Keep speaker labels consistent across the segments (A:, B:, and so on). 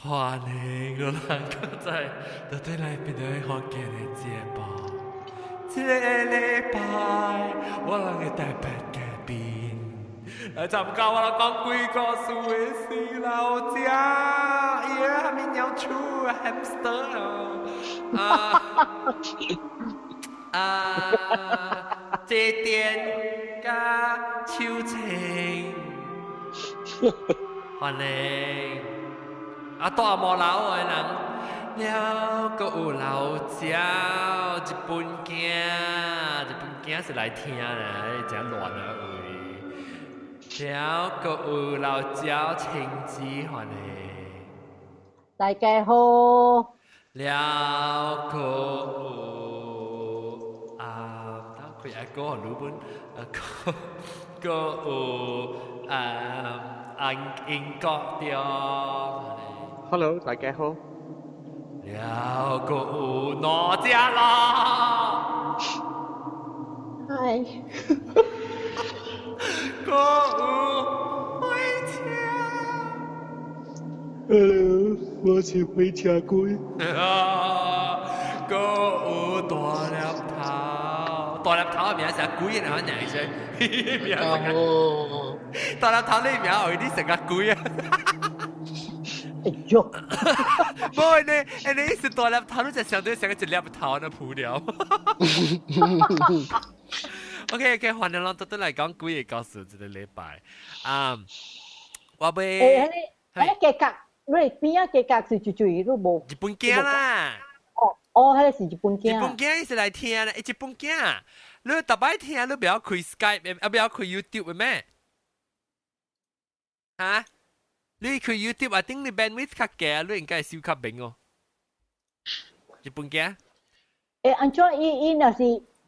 A: 欢迎我人搁在到对来宾的福建的节目。这个礼拜，我人嘅特别嘉宾来参加我人讲鬼故事的是老姐，伊个下面鸟鼠啊 hamster 这点加秋情，欢迎。大无老的人，了搁有老鸟，日本囝是来听的，真乱啊位。了搁有老鸟亲子欢迎，
B: 大家好。
A: 了搁有佢阿哥和日本，搁有英國的。
C: Hello， 大家好。
A: 了個有哪只啦？
B: 嗨。
A: 個有灰車。
C: Hello， 我是灰車龜。
A: 個有大粒頭，大粒頭嘅名成龜然後娘聲，名成大粒頭呢名有啲成個龜啊。
B: 哎呦！
A: 不，你一時大粒頭，你就相對成一粒頭那鋪了。OK， 換咗咱倒來講鬼嘅故事，一個禮拜。我俾
B: 迄個價格，你邊啊價格是最都無。
A: 日本囝啦。
B: 迄個是日本囝。
A: 日本囝伊是來聽啦，日本囝，你逐擺聽，你不要開 Skype，不要開 YouTube 咩？嚇？你開 YouTube 啊，頂你 bandwidth 較低，你應該收較明哦。日本囝。
B: 安怎伊若是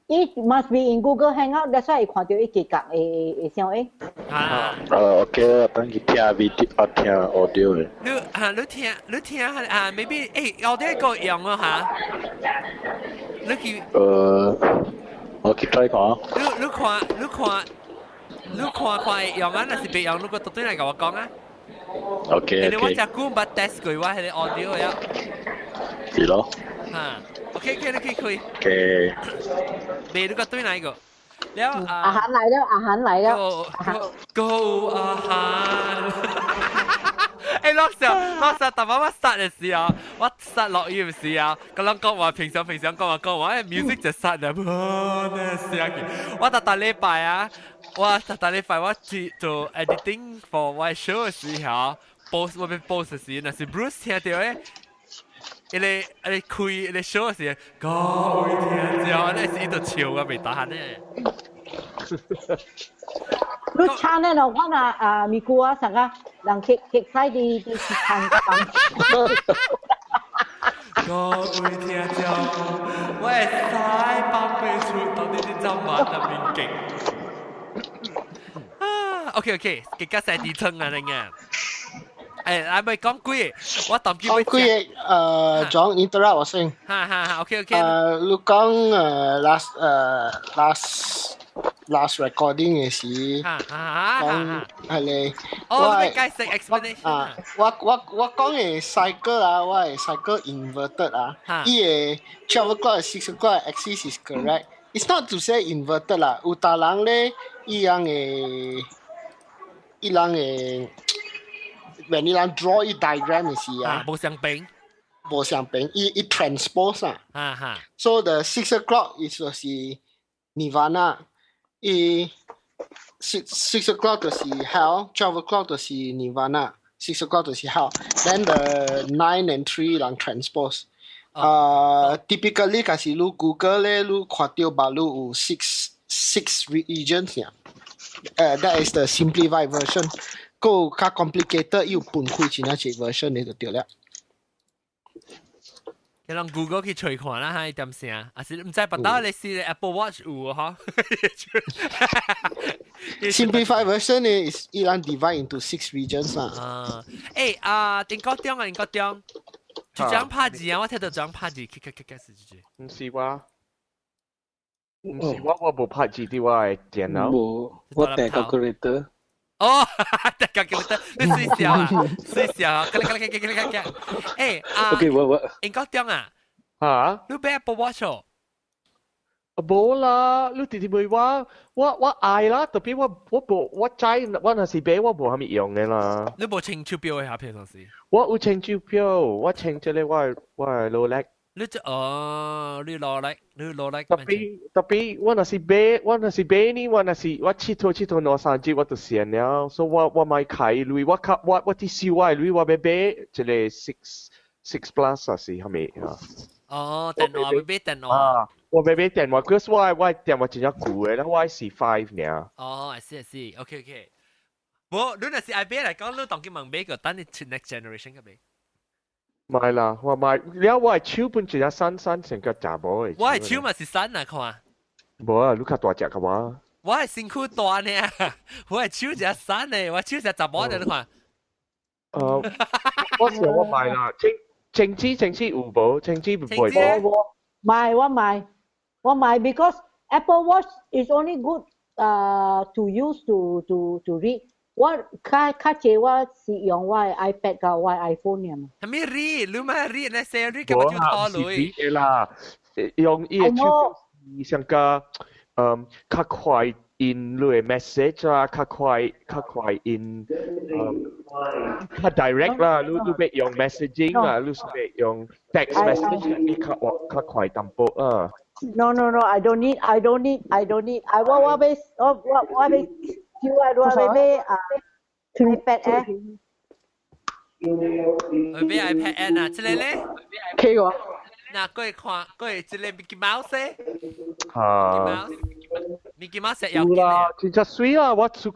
B: 伊 must be in Google Hangout， that's why 伊看到伊價格會像誒。
C: OK， 等佢聽 video， 聽 audio 嘅。
A: 你聽maybe audio 夠用啊嚇。你去。
C: 我去 try 講。
A: 你看用啊，若是別用，你個特登嚟甲我講啊。
C: OK。
A: 你我只估捌 test 過我係 audio 呀。
C: 係咯。
A: OK， 你可以開。
C: OK。
A: 你個對哪一個？แล้ว
B: อาหาร來了。
A: Go อาหาร落實但我 start 嘅時候，我 start 落雨嘅時候，咁樣講話平常講話music 就 start 啦，我特禮拜啊，我去做 editing for 我 show 嘅時候 ，post 我俾 post 嘅時候，那是 Bruce 聽到嘅。你開你 show 嘅時候，各位聽眾，你是喺度笑啊，未打咧。
B: 你唱咧咯，我那咪姑啊，成個人劇曬啲唱咁。
A: 各位聽眾，我係曬幫佢出到呢啲針馬入面勁。OK， 結果係啲稱啊，你啊。係咪講鬼？我當叫
D: 講鬼John interrupt 我先。
A: OK。
D: 你講last recording 嘅時，講係你。
A: 你解釋 explanation。
D: 我講嘅 cycle 啊，我係 cycle inverted 啊。伊嘅 12 o'clock 6 o'clock axis is correct. It's not to say inverted 啦，有啲人咧，伊人嘅。when 你人 draw 一 diagram 嘅時啊，
A: 冇相平，
D: 一 transpose 啊。So the 6 o'clock is 就是 Nirvana， 6 o'clock 就是 Hell， 12 o'clock 就是 Nirvana， 6 o'clock 就是 Hell。Then the 9 and 3 人 transpose。typically 假是你 Google 咧，你看到吧，你有 six regions 呀。that is the simplified version。個較 complicated 要分開前一隻 version 你就對了。
A: 你用 Google 去隨看啦，係點先？啊是唔知不到你是 Apple Watch 有哈
D: ？Simplified version is 依然 divide into 6 regions 啦。
A: 英國中，就張拍字啊！我睇到張拍字，係
C: 唔是話，我冇拍字啲，我係電腦。
E: 我帶 calculator。
A: 哦，大家叫得你水笑啊，水笑啊，誒啊，
E: OK，我
A: 應該點啊？
E: 嚇。
A: 你俾 Apple Watch 哦？
E: 冇啦，你直接咪我愛啦，特別我知我那時俾我冇蝦米用嘅啦。
A: 你冇清手錶下平常時？
E: 我有清手錶，我清咗咧，我係勞力。
A: 你就你攞嚟，
E: 特別我那時俾你，我那時我佚佗攞三節我就先了，所以我買開類，我啲小愛類我俾即係six plus 啊是係咪啊？
A: 哦，電話會俾電話。
E: 啊，我俾電話，可是我電話真係貴嘅，啦，我係5呢。
A: 哦，I see，OK。冇，你那是愛俾嚟講，你當佢問俾個，等你 next generation 嘅俾。
E: 買啦，我買，了我係手本真係生成個查某嘅。
A: 我係手嘛是山啊，看。
E: 冇啊，你較大隻嘅話。
A: 我係身軀大呢，我係手只山呢，我手只十毛呢，你看。
E: 我想我買啦，政治有冇？政治唔會。
B: 我買 because Apple Watch is only good to use to read 我較濟我是用我 iPad 甲我 iPhone 嘅嘛。
A: 係咪 read？你咪 read 呢？成 read 咁就拖累。
E: 係啦，用伊個手機上個較快 in 你嘅 message 啊，較快 in 較 direct 啦，你要用 messaging 啊，你要用 text message 你較快淡薄啊。
B: No, I don't need. I我俾叫我俾iPad
A: 我俾 iPad 啊，即係咧。
B: K 喎。
A: 嗱，佢看，佢即係 Mickey Mouse 咧。Mickey Mouse 有
E: 啦，真正水啊！我真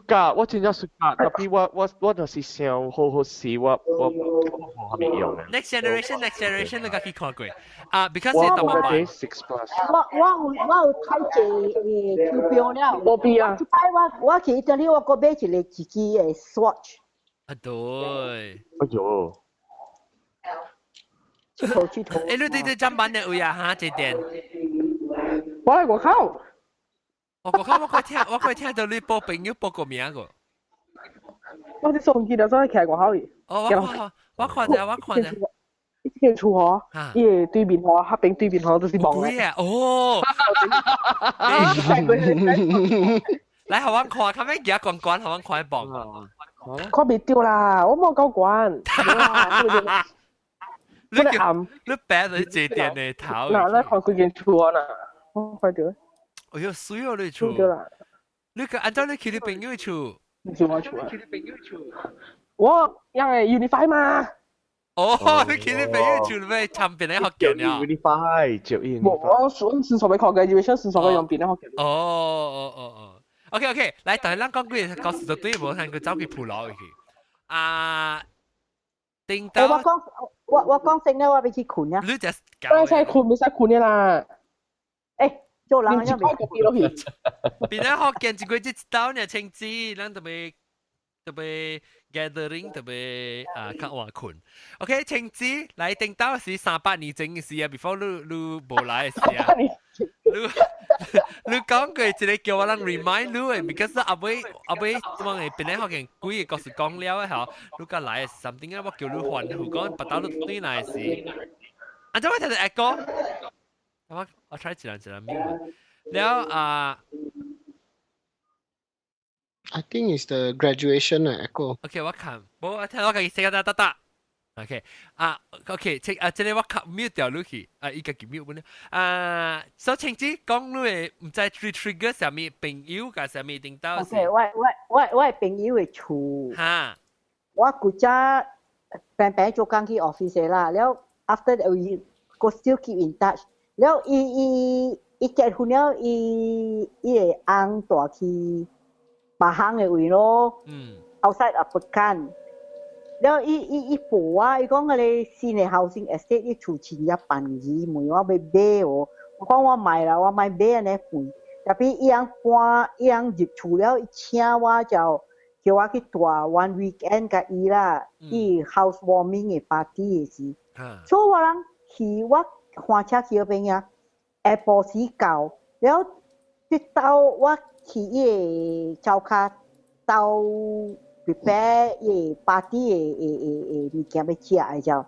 E: 正suka，特別我就是想好事，我係咪用嘅
A: ？Next generation 你家己看過啊？Because 你當我買。
E: 6 plus。
B: 我有睇隻手錶了。
E: 我必啊！
B: 我去這裡我個買一個自己嘅 Swatch。
A: 啊對。
E: 哎呦！
B: 佚佗。
A: 誒，你哋站板嘅位啊嚇，這點。
F: 我喺外口。
A: 我可以聽到你報朋友報個名個。
F: 我啲送件就所以企喺外口。
A: 哦，我看着。
F: 呢間厝嗬，伊個對面嗬，黑邊對面嗬都是望
A: 嘅。哦。來，互我看，看咩嘢關，互我看一望。
F: 看未掉啦，我冇夠關。
A: 你擺喺這點嘅頭。
F: 嗱，你看佢件厝啊嗱，我快掉。
A: 哎呀，水哦你厝。你個按照你去你朋友厝。
F: 唔是我厝啊。我因為 Unify 嘛。
A: 哦，你去你朋友厝咩？參邊咧學嘅呀
E: ？Unify 就 Unify。
F: 我是所謂學嘅，以為是所謂用邊咧學嘅。
A: 哦。OK，來，但係咱講句告訴就對無，睇佢走去鋪路去。啊，定到。
B: 我講聲咧，我俾佢困呀。
A: 你就
F: 唔使困嘅啦。
B: 誒。做人
F: 又未變落去。
A: 邊咧學見一個一刀呢？清子，咱特別 gathering 特別較晚困。OK， 清子來定刀是300年前嘅事啊 ，before 你無來嘅事啊。你講句一個叫我人 remind 你嘅 ，because 阿妹我係邊咧學見幾個故事講了嘅嗬，你甲來嘅 something 咧，我叫你還你講不到你對來嘅事。按照我睇到 echo。我 try 一兩秒了
D: I think it's the graduation echo.
A: OK， 我看，我聽我家己寫個得。OK， OK， 即個我 mute 掉落去，伊家己 mute 本了。所以清子講你誒，唔知 trigger 啥物朋友甲啥物定到。
B: OK， 我係朋友嘅厝。
A: 哈。
B: 我古早平做工去 office 啦，了 after that we go still keep in touch。แล้วอีเจ็ดคนแล้วอีอังตัวที่ป่าห้าง嘅位咯outside of Pekan แล้วอีปู่ว่าอี講佢哋新嘅 housing estate อี厝前一辦二門我要買喎我講我買啦我買買呢款特別อีอัง搬อีอัง入厝แล้วอี請我就叫我去住 one weekend กับอี啦อี housewarming 嘅 party 嘅事所以我人去我換車去嗰邊呀，下晡時到，然後直到我去伊個招卡到 prepare 嘅 party 嘅物件要食嘅就，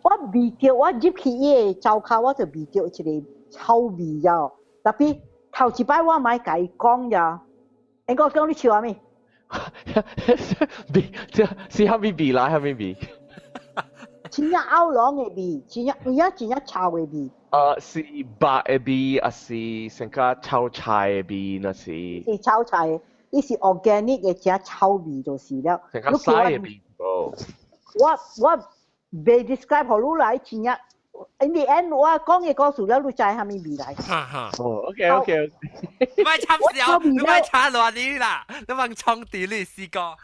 B: 我味到我入去嘅灶口我就味到一個臭味就，特別頭一擺我咪甲伊講就，我講你笑啥物？
E: 是虾米味啦？虾米味？
B: 真正歐郎嘅味，真正臭嘅味。
E: 是白嘅味，還是成個炒菜嘅味？那是？
B: 是炒菜，伊是 organic 嘅只臭味就是了。
E: 成個曬嘅味哦。
B: 我未 describe 好你來真正。In the end 我講嘅告訴了你知係咪味來？
E: 哦，OK。
A: 你咪插笑，你咪插亂啲啦，你咪衝啲你試過。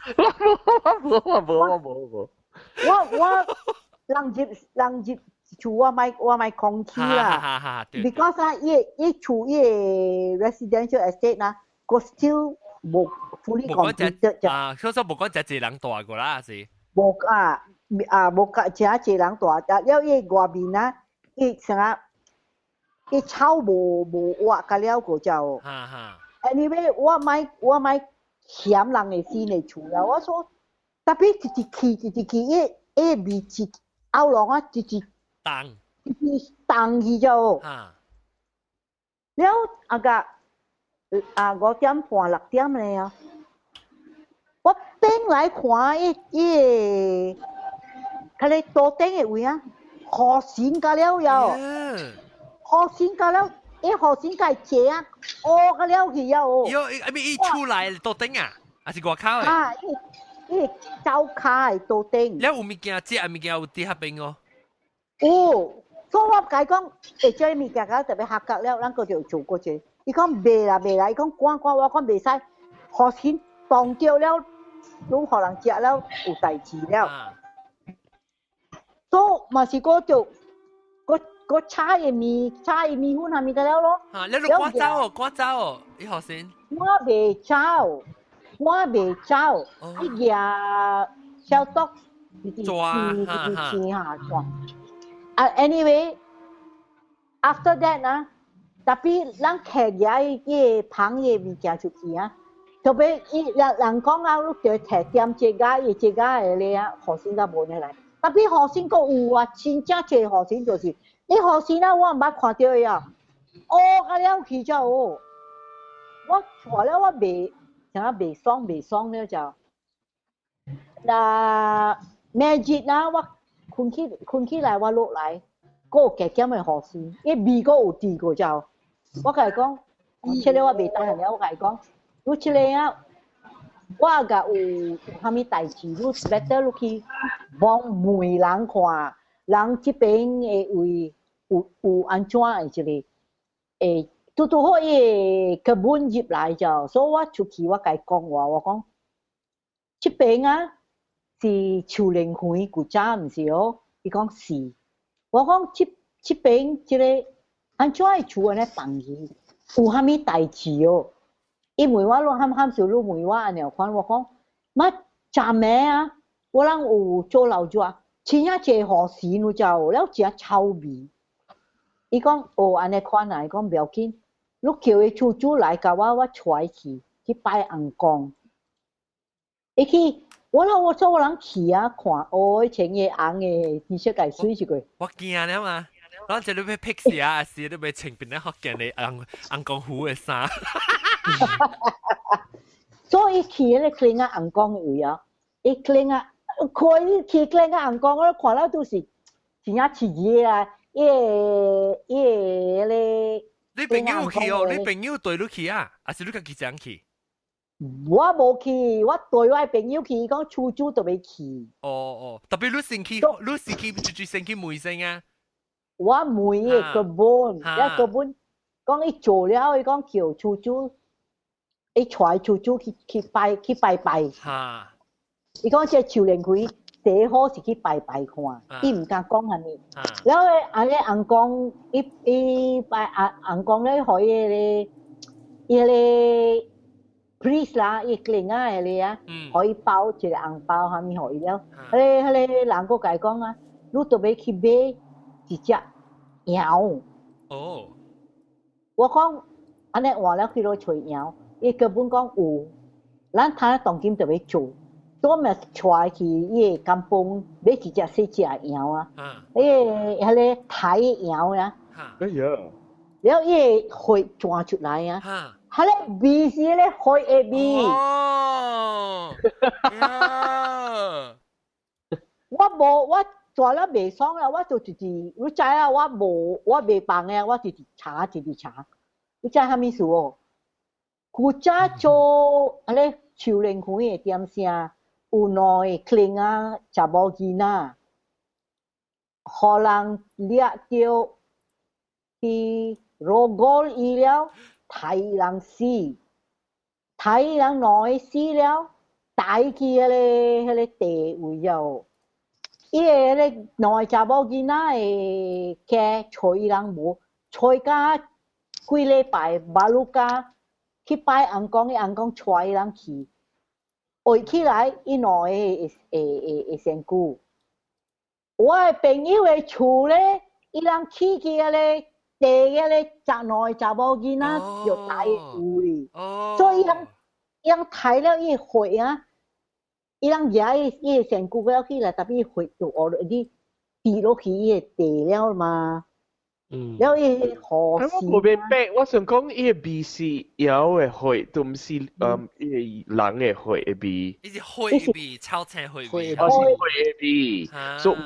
E: 冇。
B: 我人入厝我咪講起啦。Because 啊，伊厝伊 residential estate 啦，個 still 冇 fully completed 啫。
A: 所以冇講只人大個啦，是。
B: 冇冇真濟人大，了伊外面啊，伊成啊，伊草無挖個了個就。Anyway，我咪嫌人嘅先嚟厝啦，我說特別一支伊味是歐郎啊，一支重去就。了5點半6點咧啊，我轉來看伊佢哋桌頂嘅位啊，河線㗎了又，河線㗎了，河線㗎係啊，㗎了去又。
A: 伊出來桌頂啊，還是外口誒？
B: 伊走卡係桌頂。
A: 了有物件食，物件有啲合併哦。
B: 所以我解講，將物件特別合格了，咱個就做過啫。伊講袂啦，伊講關，我講袂使，河線當掉了，攏互人食了有代志了。所以嘛是個做個炒嘅米粉下面得了咯。
A: 你都趕走哦，你學先。
B: 我袂走，伊個小刀
A: 抓
B: anyway after that 啊，特別咱客嘢嘅螃蟹物件出去啊，特別人講啊，你就摕點這個嘅咧啊，河線都無得來。特別河線個有啊，真正濟河線就是，你河線啊，我唔捌看到伊啊，個了去就我錯了，我未爽了就，嗱 magic 啊，我困起來我落來，個夾夾嘅河線，伊味個有啲個就，我甲伊講，出嚟我未得閒了，我甲伊講，你出嚟啊！我甲有啥物代志，你 better 你去幫媒人看，人這邊嘅位有安怎嘅一個拄好伊個本入來就，所以我出去我甲伊講話，我講這邊啊是樹林園古早毋是哦，伊講是，我講這邊這個安怎嘅厝安尼放去，有啥物代志哦？伊問我攏喊數，你問我安尼款，我講乜站咩啊？我人有做老住啊，真正濟河線有就，了真臭味。伊講安尼款啊，伊講不要緊，你叫伊厝主來甲我帶去拜紅光。伊去，我做我人去啊看，伊穿個紅嘅 T 恤甲伊水一個。
A: 我驚了嘛！咱這裡要劈死啊！是你要穿邊咧福建嘅紅光虎嘅衫。
B: 所以去迄個klein啊紅光位啊，伊klein啊，看伊去klein啊紅光，我看了都是真正刺激啊！迄個。
A: 你朋友去哦？你朋友對你去啊？還是你家己一人去？
B: 我無去，我對我朋友去，講厝主都未去。
A: 特別你先去，你是去最先去梅城啊？
B: 我梅嘅個本，個本講伊做了，伊講叫厝主，伊帶厝主去拜拜。伊講這樹林區最好是去拜拜看，伊唔敢講安尼。然後安尼紅光，伊拜紅光咧，互伊個 priest 啦，伊klein啊迄個啊，互伊包一個紅包，啥物互伊了。迄個人個甲伊講啊，你都要去買一隻羊。我講安尼換了去攞找羊，伊根本講有。咱睇當今特別做，多咪出去伊個甘榜買一隻細隻羊啊，迄個台羊啊，
E: 哎呀，
B: 然後伊個血轉出來啊，迄個味是迄個血的味。我做了未爽啦，我就直直，你知啊，我未放嘅，我直直查。你知蝦米事哦？古早做迄個樹林區嘅店聲，有兩個囝仔查某囡仔，互人掠到去羅果醫療，睇人死，睇人兩個死了，帶去迄個地位哦。伊個迄個兩個查某囡仔會去找伊人無，找甲幾禮拜，馬路甲去拜翁公，伊翁公帶伊人去，回起來伊兩個會身軀。我個朋友個厝咧，伊人去迄個地迄個兩個查某囡仔就帶有哩，所以伊人睇了伊個血啊。伊人惹伊個身軀了起來，特別血就already滴落去伊個地了嘛。了伊個河是。
E: 我明白，我想講伊個味是妖嘅血，都唔是伊個人嘅血嘅味。
A: 伊是血味，超青血味。
E: 我是血嘅味，所以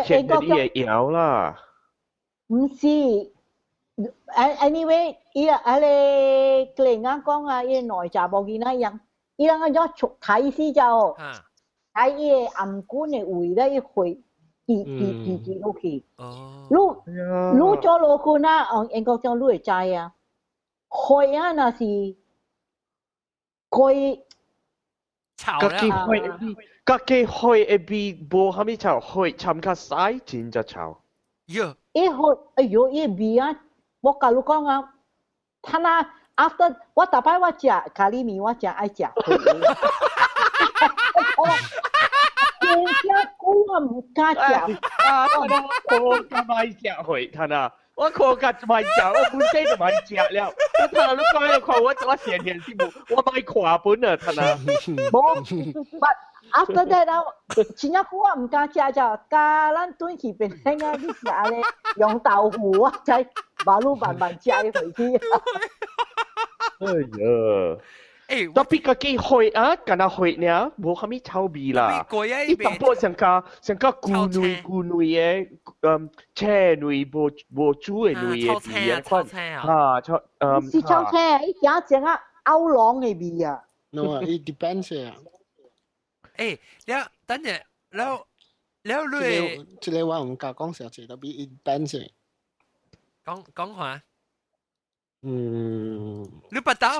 E: 其實伊係妖啦。
B: 唔是 ，anyway， 伊個迄個僆仔講啊，伊內查某囡仔樣。伊人個咗睇死就，睇伊個頷管嘅位咧，伊血滴落去。你做落去啦，英國講你會知啊。血啊，那是佢
E: 家己血會比無蝦米臭，血參加曬真就臭。
B: 伊血，哎呦，伊味啊！我甲你講啊，他那。after 我逐擺我食咖喱麵，我真愛食血嘅。真正我唔敢食。
E: 我敢買食血，睇下。我看甲買食，我本身就買食了。我睇下你講又看我閒閒是無，我買看本啊，睇下。
B: But after that 啊，真正我唔敢食就加咱轉去邊聽啊，你食咧用豆腐啊，再慢慢食伊回去。
E: 哎呀！特別個雞血啊，干那血呢，無蝦米臭味啦。伊淡薄像個菇類嘅，車類無煮嘅類嘅味啊，
A: 款啊，
B: 是臭青，伊正正啊歐郎嘅味啊。
D: No, it depends 啊。
A: 等陣，แล้ว你
D: 即係話唔敢講實際，特別 it depends
A: 講下。
D: 你
A: 不打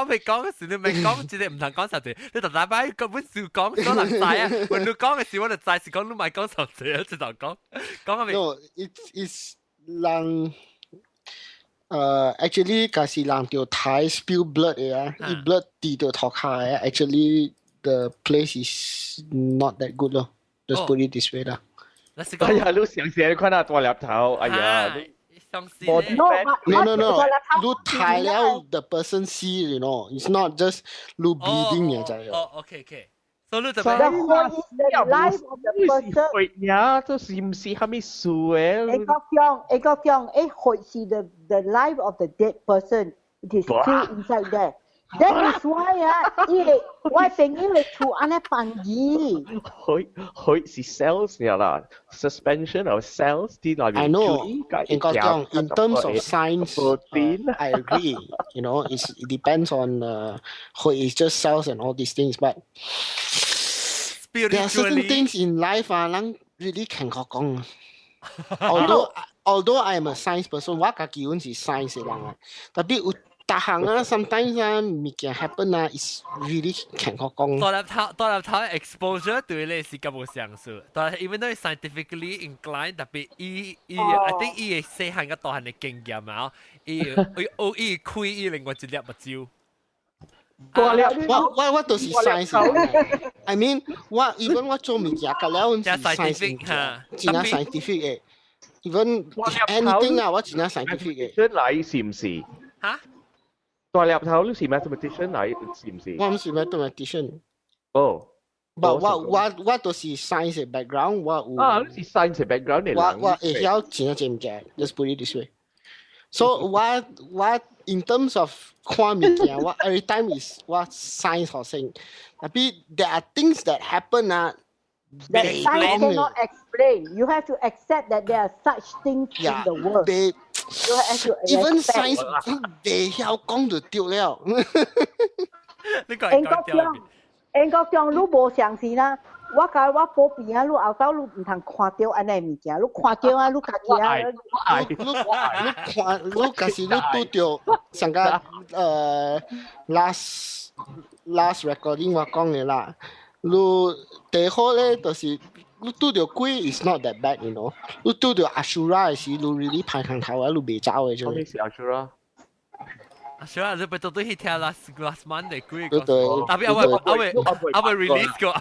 A: 未講嘅時，你未講，只係唔同講實際。你特大擺根本少講咗人知啊！when你講嘅時，我就知是講你咪講實際啊！直頭講係咪
D: ？No, it's 人actually 假是人條太 spill blood 嘅啊，伊 blood 滴到頭殼嘅 ，actually the place is not that good 咯。Just put it this way 啦。
E: 哎呀，你上次你看下大粒頭，哎呀！No.
D: Lu tie了 the person see, you know. It's not just lu bleeding 嘅就係。
A: Okay. So 你就
B: 係 the life of the person。
E: 血呀，都是唔是蝦米事嘅？
B: 你講，血是 the life of the dead person. It is still inside there. That is why 我朋友嚟厝安尼辦嘢。
E: 血是 cells 嚟啦 ，suspension of cells 啲內面。
D: I know. In terms of science, I agree. You know, it depends on 血 is just cells and all these things, but there are certain things in life 人 really 唔可講。Although I am a science person， 我家己本是 science 嘅人啊，特別有。但係啊 ，sometimes 啊，物件 happen 啊 ，is really 唔可講。
A: 多粒頭 exposure 對你是咁冇相似，但係 even though scientifically inclined， 特別I think 伊嘅細漢嘅大漢嘅經驗啊，伊開伊另外一粒目睭。
D: 我都是 science。I mean， 我做物件，隔了我是 science， 真係 scientific 嘅。even anything 啊，我真係 scientific 嘅。
E: 出嚟是唔是？
A: 嚇？
E: 大粒頭你是 mathematician 嚟，是唔是？
D: 我唔是 mathematician。
E: 哦。
D: But 我都是 science 嘅 background，我有
E: 啊，你是 science background 嘅人。
D: 我會曉真正物件，just put it this way。So 我 in terms of 看物件，我 every time is 我 science 學生，但係 there are things that happen 啊。
B: That
A: They
B: science
A: explain.
B: cannot explain. You have to accept that there are such things in the world.
D: They
B: You have to
D: even
B: accept.
D: science they 曉講就對了。
A: 呢個係
B: 英國中，英國中你無相信啦。我甲我保庇啊，你後頭你唔通看到安尼物件，你看到啊，你家己啊。
D: 你假使你拄到上個last recording 我講嘅啦，你第好咧就是你拄到鬼 is not that bad，you know。你拄到 Ashura 嘅時，你 really 排行頭啊，你未走嘅啫。
E: 你是 Ashura？
A: 係啊，你不都去聽 last Monday 鬼
D: 對對。
A: 特別我會 release 過，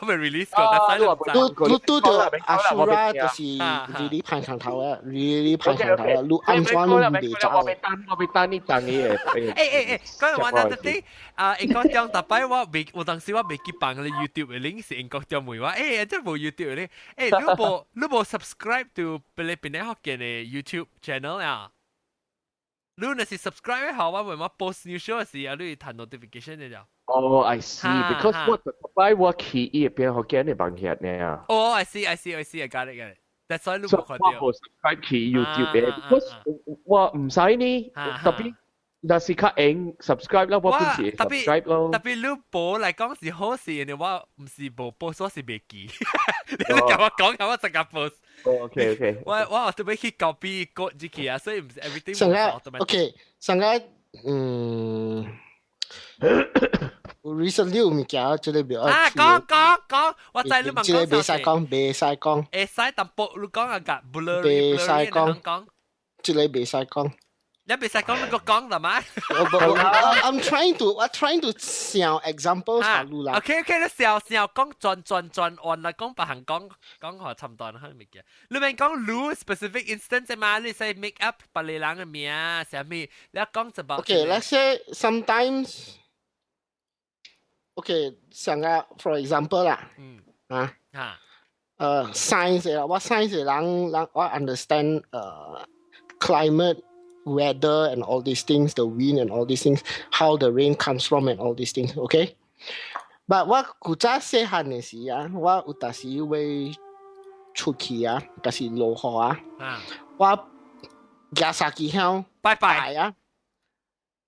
A: 但係
D: 你拄到 Ashura 就是 really 排行頭啊 ，really 排行頭啊，你安怎你未走？
E: 我俾單呢單嘢。
A: 嗰日玩到啲英國中特別有當時我未記綁嘅 YouTube 嘅 link 是英國中問我，真係冇 YouTube 嘅，你冇 subscribe to 你邊啲學嘅 YouTube channel 啊？你那是 subscribe 好，我為我 post new show 時啊，你彈 notification 嘅就。
E: Oh, I see. Because what我起一邊學嘅你幫佢呢
A: ？Oh, I see, I got it. That's why 你
E: 冇
A: 看到。
E: 我 subscribe 起 YouTube 嘅，because 我唔使呢，特別那是較硬 subscribe 啦，我本是 subscribe 咯。
A: 特別你播嚟講是好事，人哋話唔是冇 post， 我是未記。你同我講，我即刻 post。
E: OK。
A: 我特別去 copy code 自己啊，所以唔是 everything
D: 上個 OK， 上個recently 有物件即係比較
A: 講，我知你問
D: 即係未使講，未使講，
A: 會使淡薄你講啊個 blurry 講，
D: 即係未使講。
A: 你未使講你個講啦嘛
D: ？I'm trying to 想 example 下路啦。
A: OK， 你想講轉按啦，講別行講學差唔多啦，係咪嘅？你咪講 lu specific instance 嘛？你使 make up 別你人嘅名啊，啥咪？你講就about
D: OK，let's say sometimes。OK， 想個 for example 啦，science 啦，我 science 嘅人我 understand climate。Weather and all these things, the wind and all these things, how the rain comes from and all these things, okay? But 我古早細漢嘅時啊，我有陣時會出去啊，就是落雨啊，我行沙機鄉
A: 拜拜
D: 啊，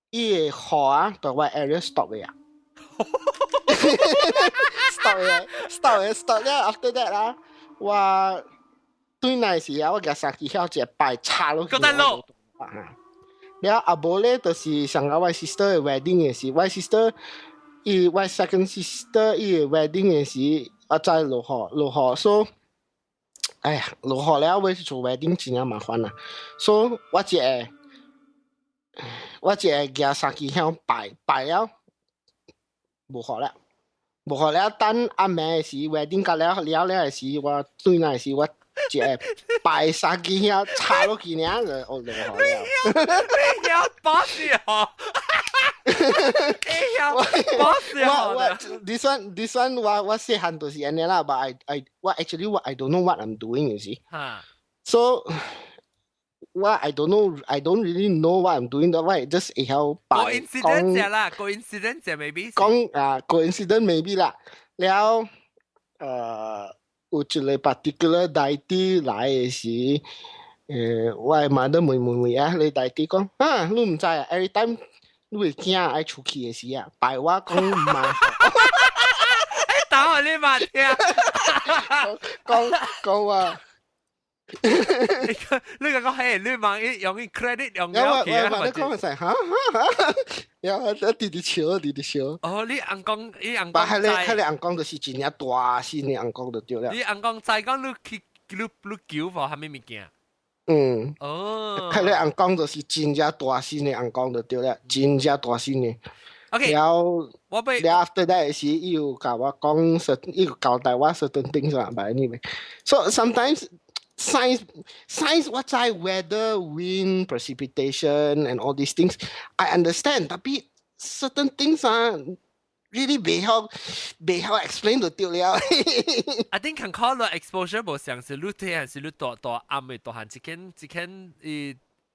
D: 伊個雨啊，在我 area stop 嘅啊，stop 咧 ，after that 啊，我對那時啊，我行沙機鄉一擺插落去。แล้วอาโบเลตัวสิสังกัดว่า sister wedding 嘅สิว่า sister ว่า second sister wedding 嘅สิอาจารย์落雨 so 哎呀落雨แล้ว我去做 wedding 真係麻煩啊 so 我只係行沙機鄉拜了冇雨了等阿妹嘅時 wedding 隔了嘅時我對那嘅時我只係拜沙機鄉插落去呢就落雨了
A: 你要把事哦你要把事哦
D: this one 我細漢都是咁樣啦 but I don't know what I'm doing you see so I don't really know what I'm doing 我 just 會曉
A: coincidence 啦 coincidence maybe
D: 講coincidence maybe 啦แล้ว有一個 particular deity 來嘅時我係問到妹啊，你大啲講啊，你唔知啊 ？every time 你會驚愛出去嘅時啊，白話講唔係。
A: 打我呢問聽。
D: 講啊！
A: 你講係你問用 credit 用咗嘅。
D: 我講係嚇，有啲笑。
A: 哦，你硬講。
D: 但係你硬講就是真係大先，你硬講就對啦。
A: 你硬講再講你叫for係咩物件？哦，
D: 睇你硬講就是真正大先嘅硬講就對啦，真正大先嘅。
A: OK，
D: 然後 after that 時，伊有教我講，伊有交代我 certain things 啦，but anyway， so sometimes science 我知 weather, wind, precipitation and all these things I understand， tapi certain things really 未晓 explain 就對了。
A: I think can call the exposure 無像是你睇還是你大暗嘅大漢，一間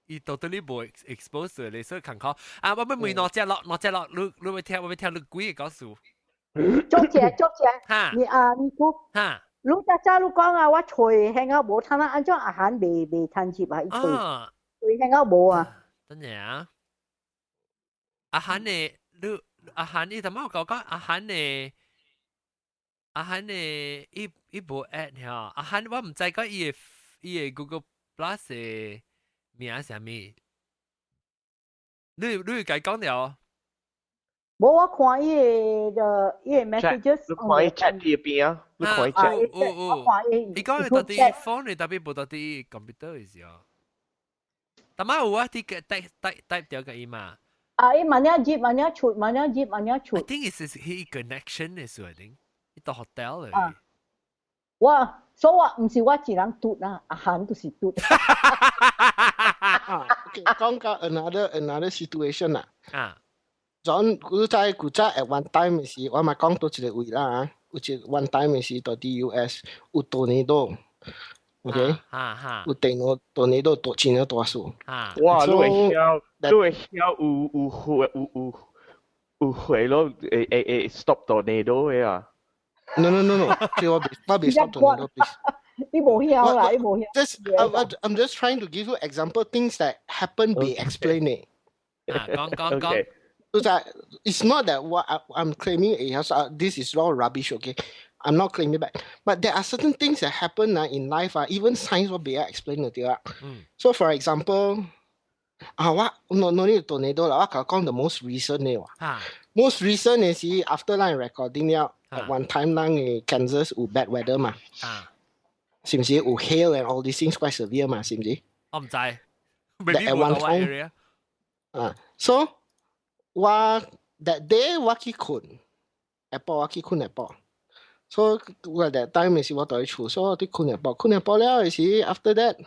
A: 伊 totally 無 expose 咧，所以can call 啊，我每兩隻落，你會聽你幾個告訴？
B: 做姐，
A: 哈，
B: 你估
A: 哈，
B: 你早你講啊，我吹香港無，睇下安怎阿漢未趁接啊，吹香港無啊。
A: 真係啊，阿漢呢？你阿漢你頭先我講阿漢呢？阿漢呢？伊無 at 嚇，阿漢我唔知個伊嘅 Google Plus 嘅名係咩？你解講了？
B: 冇我看伊個 messages，
E: 你看伊 chat 啲邊啊？你看伊 chat。
B: 我看伊。
A: 伊講到啲 phone 你特別冇到啲 computer 嘅時候，但係有啊啲嘅 type 掉嘅伊嘛。
B: 伊慢啲接，慢啲出，慢啲接，慢啲出。
A: I think it's he connection 嘅事，I think 呢個 hotel 嚟。
B: 所以話唔是我一人嘟啊，阿漢都是嘟。
D: Okay, 講個 another situation
A: 啊。
D: John 古仔at one time 時，我咪講到一個位啦有一 one time 時到啲 US 有 tornado。OK， 有tornado 大真係大數。
E: 哇！你會曉有會咯，stop tornado 嘅啊
D: ？No， 我未 stop tornado please。
B: 你冇曉啦，你冇曉。
D: I'm just trying to give you example things that happen be explained。
A: 講。
D: It's not that what I'm claiming this is all rubbish, okay? I'm not claiming back. But there are certain things that happen in life, even science will be explained. So for example, what no need tornado lah. I can the most recent Most recent is after recording at one time Kansas bad weather 嘛。是唔是有 hail and all these things quite severe 嘛？是唔是？
A: 我唔知。
D: At one time. So that day 我去困 Apple。So that time 是我在厝，所以我啲困 Apple 了是 after that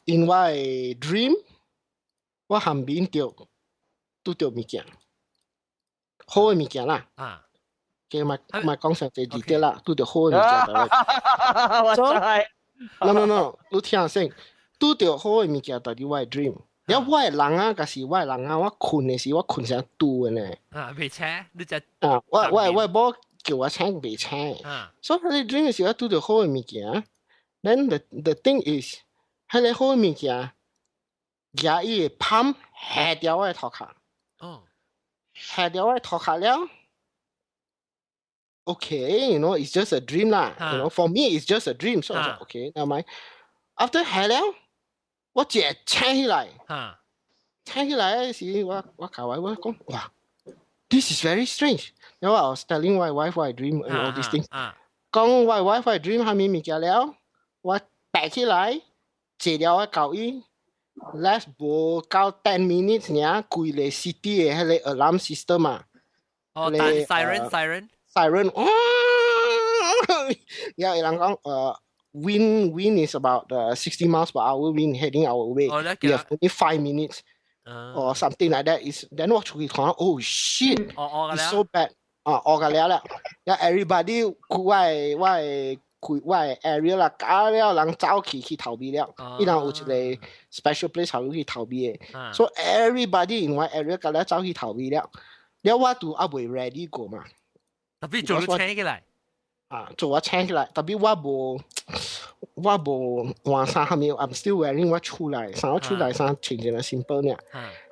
D: in my dream 我旁邊拄到物件，好嘅物件啦。嘅咪講上第2啲啦，拄到好嘅物件。
E: 我知。
D: No， 你聽先，拄到好嘅物件在啲我 dream。了我嘅人啊，嗰時我嘅人啊，我困嘅時我困成拄嘅呢。
A: 未車，你只
D: 我冇叫我請未請。所以你 dream 嘅時候拄到好嘅物件。Then the thing is，喺你好嘅物件，夾伊嘅噴下掉我嘅頭殼。下掉我嘅頭殼了。Okay, it's just a dream lah. For me, it's just a dream. So I was like, okay, never mind. After 下了，我直請起來。請起來嗰時，我教我講，哇 ，this is very strange. You know, I was telling my wife what I dream and all these things. 講我 wife I dream 下面物件了，我擺起來，借了我教伊 ，less 無夠10 minutes 呢，規個 city 嘅迄個 alarm system 啊。
A: 但係 siren。Siren,
D: yeah, ilang wind is about 60 miles per hour wind heading our way. We have only 5 minutes or something like that. Then what we call, oh shit, it's so bad. Yeah, everybody 我 area 啦，搞了人走去逃避了，伊人有一個 special place 好去逃避嘅。So everybody in my area 搞了走去逃避了，了我都還未 ready 過嘛。
A: 特別做咗請起來，
D: 做我請起來，特別我無換衫下面 ，I'm still wearing 我出來，衫我出來衫穿件係 simple 呢。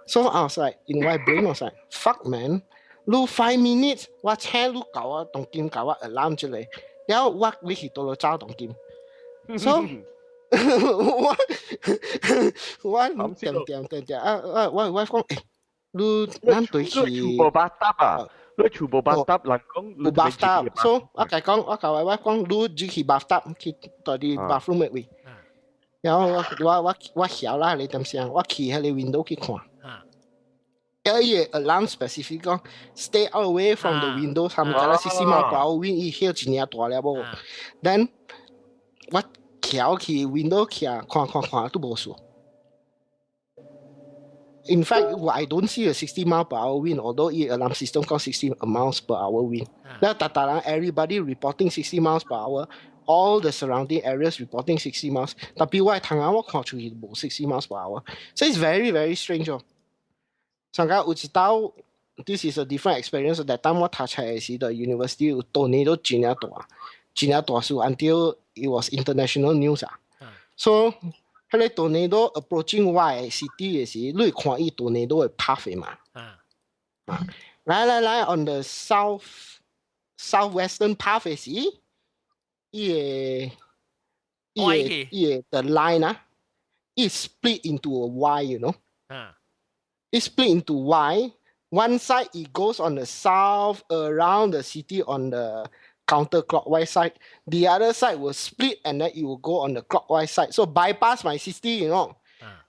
D: So I was like in my brain I was like fuck man，你5 minutes 我請你搞我當金搞我 alarm 出嚟，然後我去到咗找當金 ，so 我點我講誒，你咱對起。
E: 你全部 bathtub 人講，
D: 有 bathtub， so 我甲我講，你只去 bathtub 去到啲 bathroom 嘅位，然後我曉啦，你點想？我去喺你 window 去看，因為 alarm specific 講 stay away from the window， 他們講啦60 miles per hour wind，伊曉一年大了無 ，then 我翹去 window 去看都無數。In fact, I don't see a 60 mile per hour wind, although the alarm system got 60 miles per hour wind. Now, Tataran, everybody reporting 60 miles per hour. All the surrounding areas reporting 60 miles. Tapi why Tangawa country 60 miles per hour? So it's very, very strange. Sangka Uchitao, this is a different experience. That time what touch I see the university tornado Gina until it was international news. So Hele tornado approaching Y city is you can see tornado path嘛。来 on the southwestern path is the line is split into a Y, you know. It's split into Y. One side it goes on the south around the city on the counterclockwise side. The other side will split and then it will go on the clockwise side. So bypass my city, you know.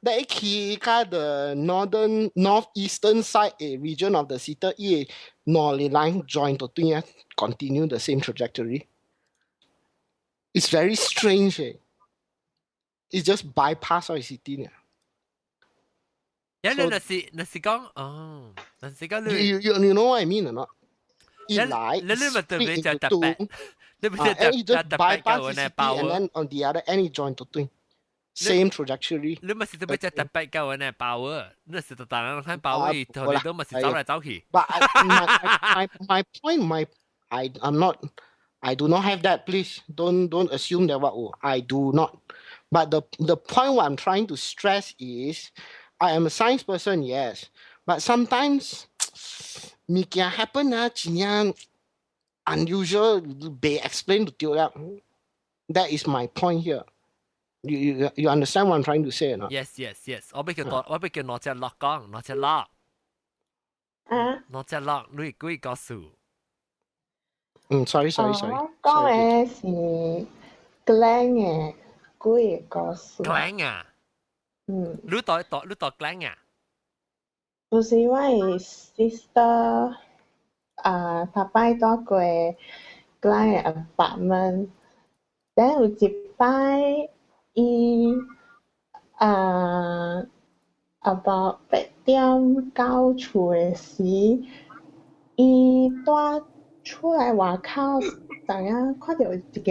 D: Then the northeastern side region of the city, northern line join to continue the same trajectory. It's very strange. It's just bypass our city.
A: Yeah,
D: so, you know what I mean or not? It lies split into two. And it just bypass the city and then on the other end it join to twin. Same trajectory.
A: 你咪是做咩只特別夠呢power？你是特大人睇 power，同你都咪是走嚟走去。
D: But my point, I do not have that. Please don't assume that I do not. But the point what I'm trying to stress is, I am a science person, yes. But sometimes, mi kia happen unusual be explained to you. That is my point here. You understand what I'm trying to say or not?
A: Yes. 我俾佢攞隻落講，攞隻落。攞隻落，你估個數
D: ？sorry。
F: 我講嘅是 Glen 嘅幾個數。
A: Glen 啊？你讀 Glen 啊？
F: 就是我嘅 sister，他擺到過 Glen 嘅 apartment，然後有一擺。about 8:09厝的時，伊帶出來外口，突然看到一個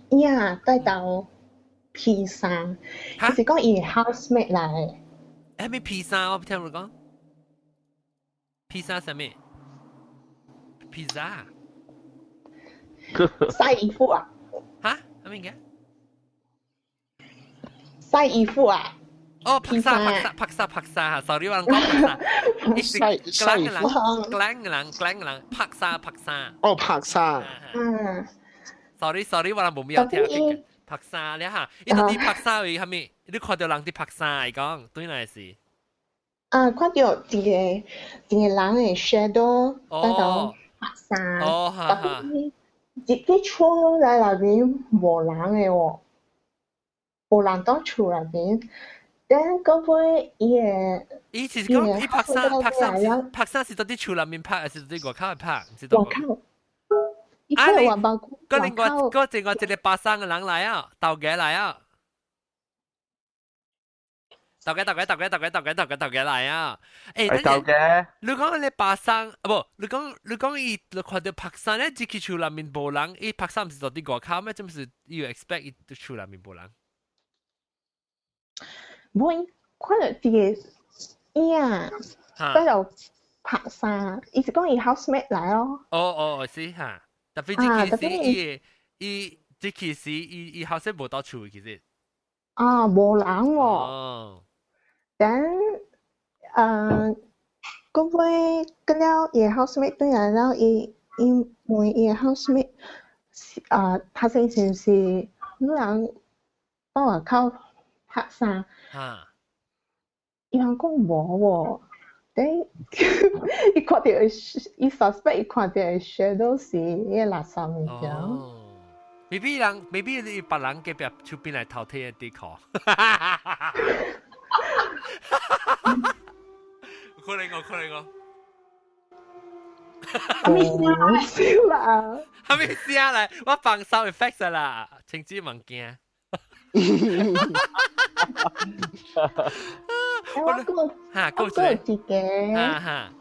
F: 影帶到披薩，就是講伊 housemate 來的。
A: 係咪披薩？我聽你講，披薩係咩？披薩？
F: 曬衣服啊？
A: 嚇？係咩嘅？
F: 曬衣服啊！
A: 哦，拍沙，sorry 我講拍沙，
D: 曬衣服
A: ，Glen，拍沙。
D: 哦，拍沙。
A: sorry 我冇咩有聽拍沙，你嚇，呢度啲拍沙係咪？你看到人啲拍沙嚟講，對哪事？
F: 看到一個人嘅 shadow 喺度拍沙。
A: 哦，哈。
F: 一啲厝嚟那邊冇人嘅喎。無人當厝入邊，等嗰杯
A: 伊其實講伊拍沙是到啲厝入面拍，還是到啲外口拍？唔知道。
F: 外口。伊出嚟環保局。
A: 嗰另外一個拍沙嘅人嚟啊，鬥嘅嚟啊。鬥嘅嚟啊！誒，鬥嘅。你講你拍沙，不？你講伊看到拍沙咧，只佢厝入面無人，伊拍沙唔是到啲外口咩？真係要 expect 伊厝入面無人。
F: 冇，看到一個影，喺度拍沙，伊是講伊 housemate 來咯。
A: 哦，是嚇，特別這件事，這件事，伊 housemate 冇到厝其實。
F: 冇人喎。等嗰位跟了伊 housemate 對來了，伊問伊 housemate，他先是你人幫我靠拍沙。伊人講無喎，等伊看到伊 suspect 伊看到嘅 shadow 是伊垃圾物件。
A: maybe 你別人嘅邊出邊嚟偷睇一啲課。可能我。
F: 咪笑啦！
A: 係咪笑啦？我放手 effect 啦，情之物件。
F: 我
A: 哈，
F: 我有一個
A: 哈哈，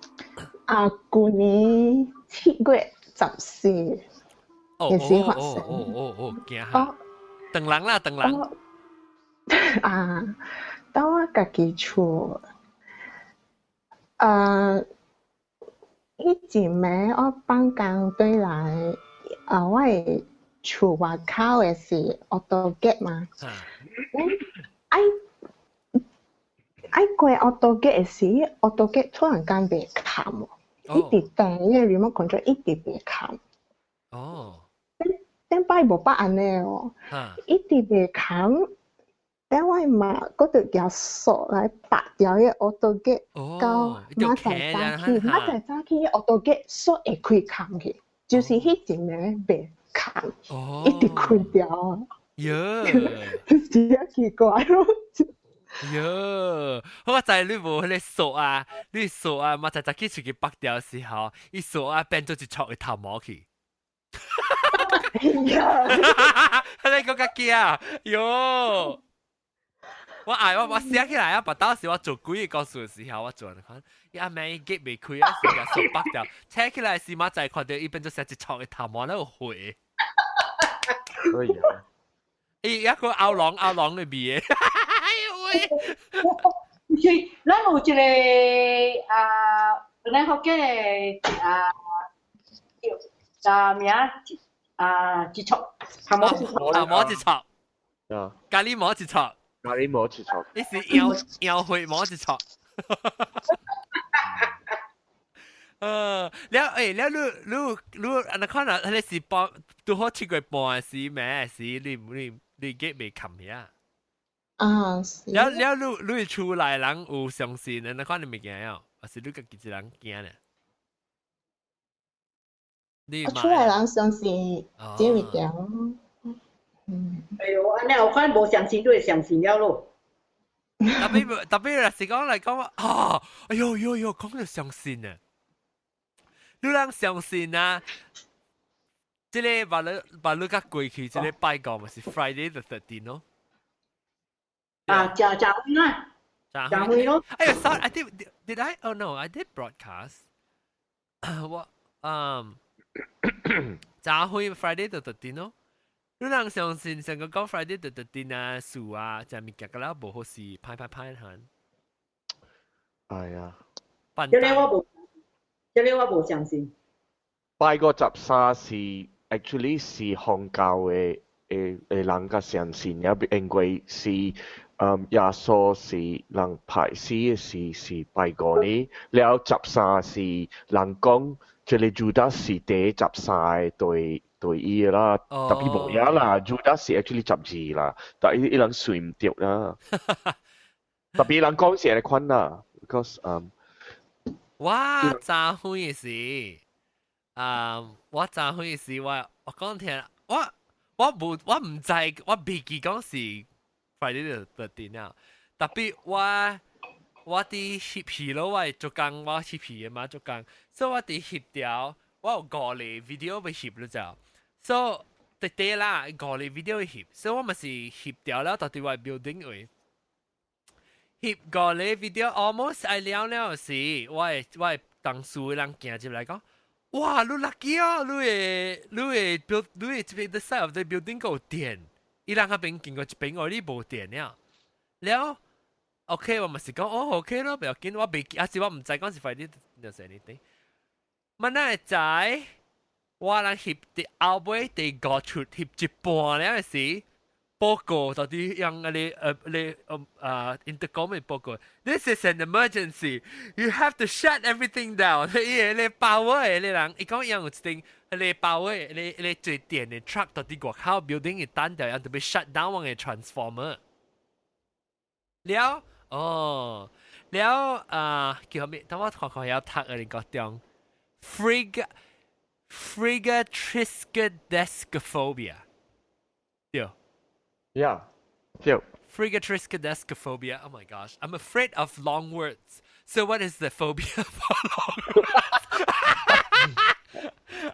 F: 舊年7月14
A: 哦
F: 嘅時發生。
A: 驚嚇，等人啦，等人。
F: 當我家己厝，以前呢，我放工對來，我的厝外口嘅是AutoGate嘛，愛過AutoGate嘅時，AutoGate 突然間袂砍喎，一直等伊個 remote control 一直袂砍。
A: 哦。
F: 頂擺無捌安尼哦，一直袂砍。等我嘛，嗰條條索來拔掉嘅 AutoGate，到馬仔早起AutoGate 索會開砍去，就是迄陣呢袂砍，一直開掉啊。真係奇怪咯。
A: 我知你無迄個索啊，你索啊，馬仔早起出去拔掉時候，伊索啊變做一撮嘅頭毛去。你講個驚喲！我寫起來啊，把當時我做幾個故事嘅時候，我做人看，伊阿妹結未開啊，時間手拔掉，扯起來時馬仔看到伊變做成一撮嘅頭毛喺度回。
E: 可以啊。
A: 伊一個拗狼裏邊嘅，
B: 是，咱有一個咱福建嘅名一撮，頭毛
A: 一撮，咖喱毛一撮。
E: 咖喱毛一撮，
A: 你是腰血毛一撮。了你安那看啊？你是半都好7月半時咩？是你結未冚呀？了你出來人有相信安那看你未驚呀？還是你個自己人驚呢？
F: 我出來人相信，這物件。
B: 哎呦，安尼我看無相信，你會相信了咯。
A: 特別若是講嚟講啊，哎呦，講到相信啊，你人相信啊，即個把你甲過去，即個拜講咪是 Friday the 13咯。
B: 假會啦，假會咯。
A: 哎呦 ，sorry， I did I? Oh no, I did broadcast. 我假會 Friday the 13咯。你人相信成個講 Friday the 13啊，樹啊，就物件個啦，無好事，拍閒。
E: 哎呀，
B: 這個我無相信。
E: 拜個13是 actually 是宗教嘅人嘅相信，因為是耶穌是人排死嘅是拜過呢，了13是人講，即係Judas是第13對伊啦，特別無嘢啦，Judas 是 actually 12啦，但係伊人算唔掉啦。特別人講是安尼款啦 ，because
A: 我早會時，我早會時我講聽，我唔知，我未記講是 Friday the 13啊，特別我啲翕戲咯，我做工我翕戲嘅嘛做工，所以我啲翕掉，我有5個 video 被翕咗就。So 對啦，5個 video 翕，所以我咪是翕掉了，到底我 building 位翕5個 video almost 愛了時，我當時嘅人行入來講，哇，你 lucky 啊，你會 the side of the building 有電，伊人嗰邊經過一邊我呢冇電了 OK 我咪是講哦 OK 咯，不要緊，我未啊是我唔知講是快啲就係呢啲，乜嘢仔？我人翕啲後尾第5出翕一半了時，報告到底用你intercom 嘅報告 ，This is an emergency. You have to shut everything down. 你power 嘅你人，伊講用有一定你 power 你最電嘅 truck 到底外口 building 嘅單掉，要特別 shut down 我嘅 transformer。了哦，了叫咩？等我看有讀你個中 Frigatriscodescophobia 對。
E: Yeah, yeah.
A: Frigatriscodescophobia. Oh my gosh, I'm afraid of long words. So what is the phobia for long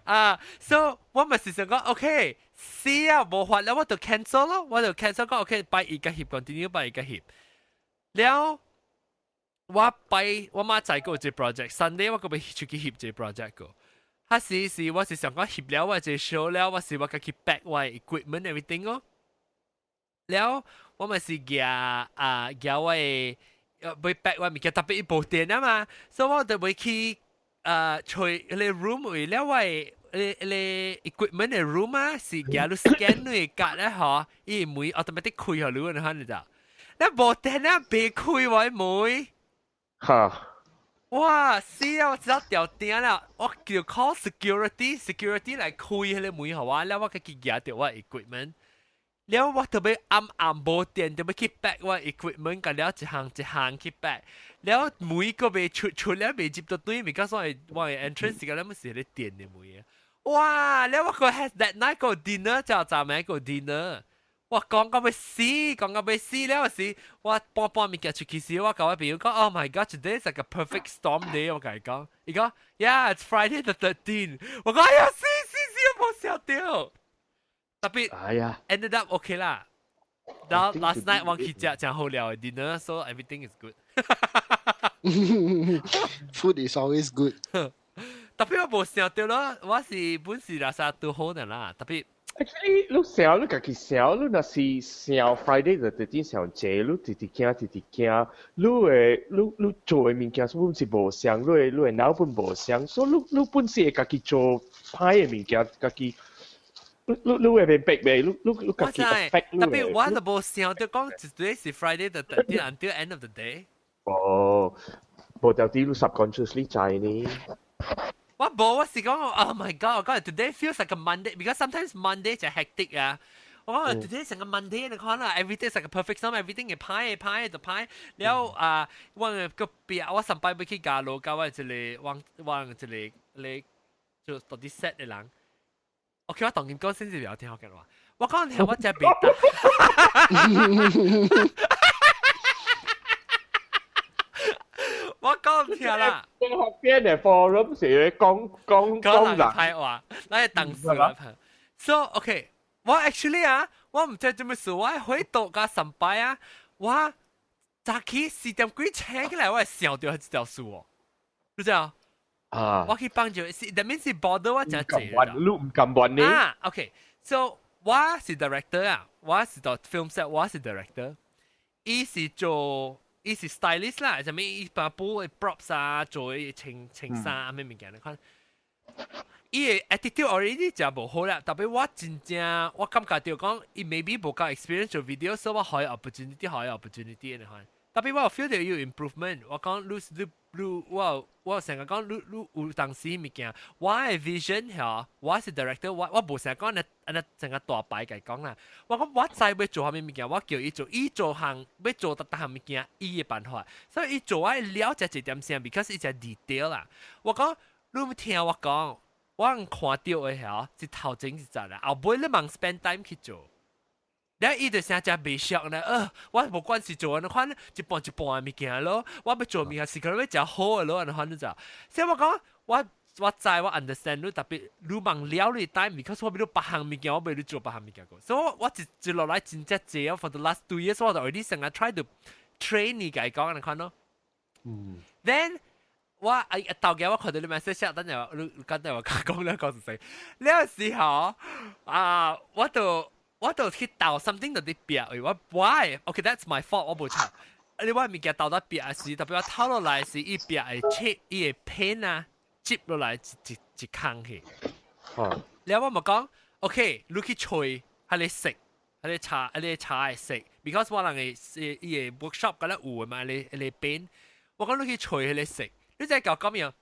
A: words? So 我咪是想講 ，OK， 是啊，無法了，我就 cancel 咯，我就 cancel 講 OK，拜一個翕 continue 拜一個翕，了我媽仔個隻 project，Sunday 我個要出去翕隻 project 個。他是我是想講翕了我隻 show 了，我是我家己 pack 我 equipment everything 哦。了我咪是夾我嘅要 pack 我物件，特別一部電啊嘛，所以我就會去隨你 room 為了我你 equipment 嘅 room 啊，是夾你 scan 你格咧嗬，伊每 automatic 開下你你看你咋？你部電啊別開我妹。
E: 哈。
A: 哇！死啊！我只掉電啦，我叫 call security 來開迄個門好啊，แล้ว我家己夾掉我 equipment，แล้ว我特別暗無電，特別去 back 我 equipment，個了一行去 back，แล้ว門個未出了未接到對面，because我嘅 entrance 個了乜事咧電嘅門啊！哇！แล้ว我個 has that night 個 dinner 就咩個 dinner。我講到要死了時，我半物件出去時，我甲我朋友講 ，Oh my God，today is like a perfect storm day。我甲伊講，伊講 ，Yeah，it's Friday the 13th。我講，哎呀，死，我冇笑掉。特別，
E: 哎呀
A: ，ended up OK 啦。然後 last night 我去食真好料嘅 dinner，so everything is good。Food
D: is always good。
A: 特別我冇笑掉咯，我是本是垃圾都好嘅啦，特別。
E: Actually，你想你家己想，你若是想 Friday 就直接想坐，你直驚，你做嘅物件根本是無相，你嘅腦本無相，所以你本身會家己做歹嘅物件，家己你會變逼未？你家己 affect 你。
A: 特別我就冇想到講 today 是 Friday the 13th until end of the day。
E: 哦，無到底你 subconsciously 知呢？
A: 我是講 ，Oh my God！ 我講 today feels like a Monday because sometimes Monday 就 hectic 啊。我講 today 成個 Monday 你看啦 ，everything is like a perfect storm，everything 嘅派就派。แล้ว我個別我上班要去加路，加我一個往一個你就到底 set 嘅人。OK， 我當然講先至聊天好嘅話，我講聽我只別得。我講唔聽啦。
E: 學邊嘅 forum 時講人
A: 派話，那係當時啦。So OK， 我 actually 我唔知做咩事，我回到家上班啊，我早起4點幾醒起來，我係想到係條數喎，你知啊？我去幫助，that means bother 我真係
E: 你唔敢玩呢
A: ？OK，so 我是 director 啊，我是做 film set， 我是 director， 伊是 stylist 啦，就咩伊把布 props 啊，做清衫咩物件，你看，伊嘅 attitude already 就無好啦。特別我真正，我感覺到講，伊 maybe 無夠 experience 做 video， 所以我可以 opportunity，你看。特別我 feel 到有 improvement， 我講我成日講你有當時物件，我嘅 vision 嚇，我是 director， 我無成日講安成個大牌嚟講啦。我講我知要做下咩物件，我叫伊做行要做特項物件，伊嘅辦法。所以伊做我了解一點先 ，because 伊只 detail 啦。我講你聽我講，我看到嘅嚇是頭前一陣啦，後尾你忙 spend time 去做。然後伊就成只未熟呢，我無關係做，你看一半嘅物件咯，我要做物件是可能要食好嘅咯，你看你就，所以我講我知我 understand 你特別你忙了你 time，because 我要別項物件，我要你做別項物件個，所以我一落來真正濟，for the last 2 years 我就 already 成日 try to train 你嚟講，你看咯。Then 我到嘅我看到你 message， 等陣你跟住我講兩個事情，呢個時候我就去倒 something 到啲邊位，我 why？OK，that's my fault， 我冇錯。你話物件倒到邊時，特別我偷落來時，伊邊係切，伊係 pen 啊，接落來一坑去。然後我咪講 ，OK， 你去吹，係你食，係你茶係食 ，because 我人係伊係 workshop 嗰啲有嘛，你 pen， 我講你去吹係你食，你真係講咁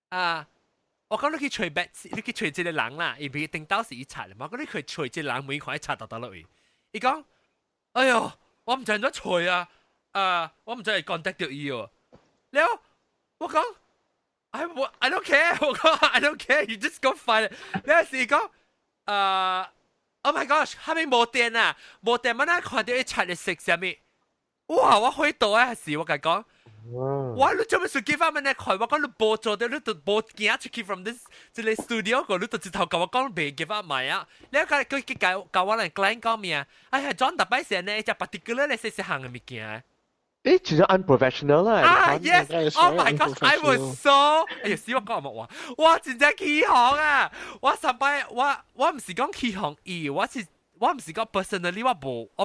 A: 樣我講你去吹白，你去吹這個人啦，而唔定到時伊擦嘛。我講你去吹這個人，每塊擦到落去。伊講，哎呦，我唔知點吹啊，我唔知係 contact 到伊喎。然後我講 I don't care， 我講 I don't care，you just go find it。然後伊講，Oh my gosh，下面冇電啊，冇電乜啦，看到伊擦嚟食啥物？哇！我開到啊，時我甲講。我你做咩事寄翻問你佢？我講你播做到，你都播行出去 from this 即係 studio 個，你都直頭甲我講未寄翻埋啊！你佢教我嚟 client 講咩啊？哎呀，John 特別成呢，就 particular 你細細行嘅物件。
E: 誒，其實 unprofessional 啦。
A: Yes!
D: That is
A: Oh
D: very
A: my gosh, I was
D: unprofessional.
A: so 哎呀，死我講乜話？我真正起行啊！我上擺我唔是講起行意，我唔是講 personally 我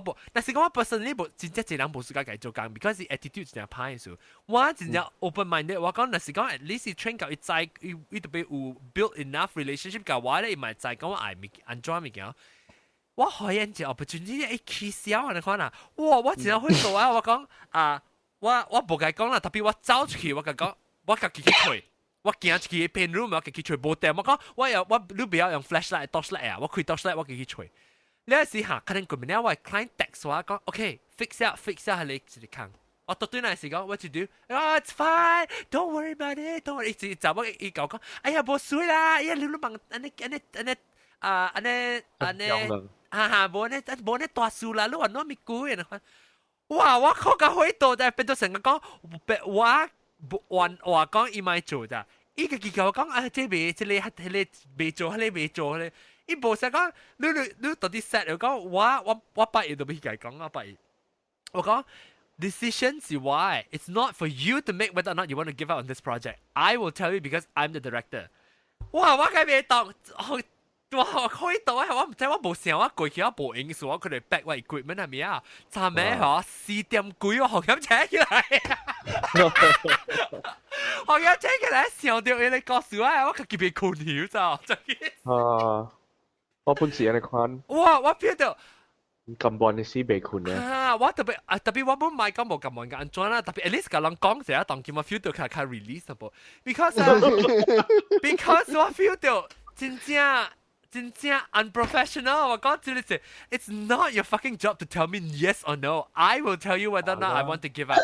A: 無，但是講我 personally 無真正一人無時間繼續講 ，because 佢 attitude 真係歹數。我真正 open minded，我講，但是講 at least train 到佢知，佢特別有 build enough relationship 嘅話咧，唔係就係講我愛enjoy 物件。我可以一隻 opportunity 一起笑啊！你看啊，哇！我真係去做啊！我講啊，我無計講啦，特別我走出去，我講，我自己去吹，我行出去 pen room， 我自己吹無掂。我講，你不要用 flashlight、torchlight 啊！我開 torchlight，我自己吹。你有時嚇，可能佢明咧，我 client text 我講 ，OK，fix out 係你自己看。我到對那時講 ，what to do？It's fine，don't worry about it，don't worry。一就我一講，哎呀，冇水啦，哎呀，你問安尼。冇呢大樹啦，你話攞咪攰啊？哇！我靠個開到就變到成個講，我講伊咪做咋？伊個結構講啊，這你未做咧。伊無實講，你到底 set 又講我八月都俾佢講，我講 decision 是 why it's not for you to make whether or not you want to give up on this project. I will tell you because I'm the director. 哇！我計未當。哇！開到啊！我唔知我冇成，我過去我冇影數，我佢哋 back 我 equipment 係咪啊？查咩嗬？4點幾我學咁請起來，學咁請起來，上到你個數啊！我佢叫佢困擾咋？
E: 我本時你看，
A: 哇！我 feel 到
E: 咁半你死被困咧。
A: 我特別我冇買咁冇咁樣嘅安裝啦，特別 at least 個人講成一當見我 feel 到佢 releasable because 我 feel 到真正 unprofessional。我講真係 ，it's not your fucking job to tell me yes or no. I will tell you whether or not I want to give up.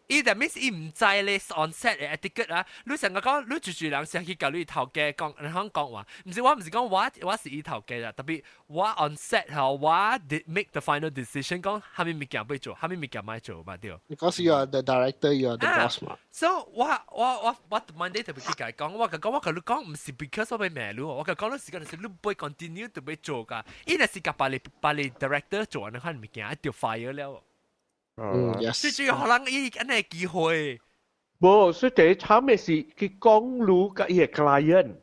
A: That means 伊唔知你 on set 嘅 etiquette 啊，你成個講，你住人上去教你頭家講，你肯講話，唔是講我是伊頭家啦，特別我 on set 後，我 did make the final decision 講，下面物件要做，下面物件咪做嘛對。
D: Because you are the director, you are the boss 嘛。
A: So 我 Monday 特別去講，我同你講唔是 because 我被罵咯，我講時間係你不會 continue to 被做㗎，伊係時間把你 director 做，你看物件一條 fire 了。
D: yes。
A: 最主要可能伊咁嘅機會。
E: 冇，所以第一慘嘅是佢講路嘅伊係 client，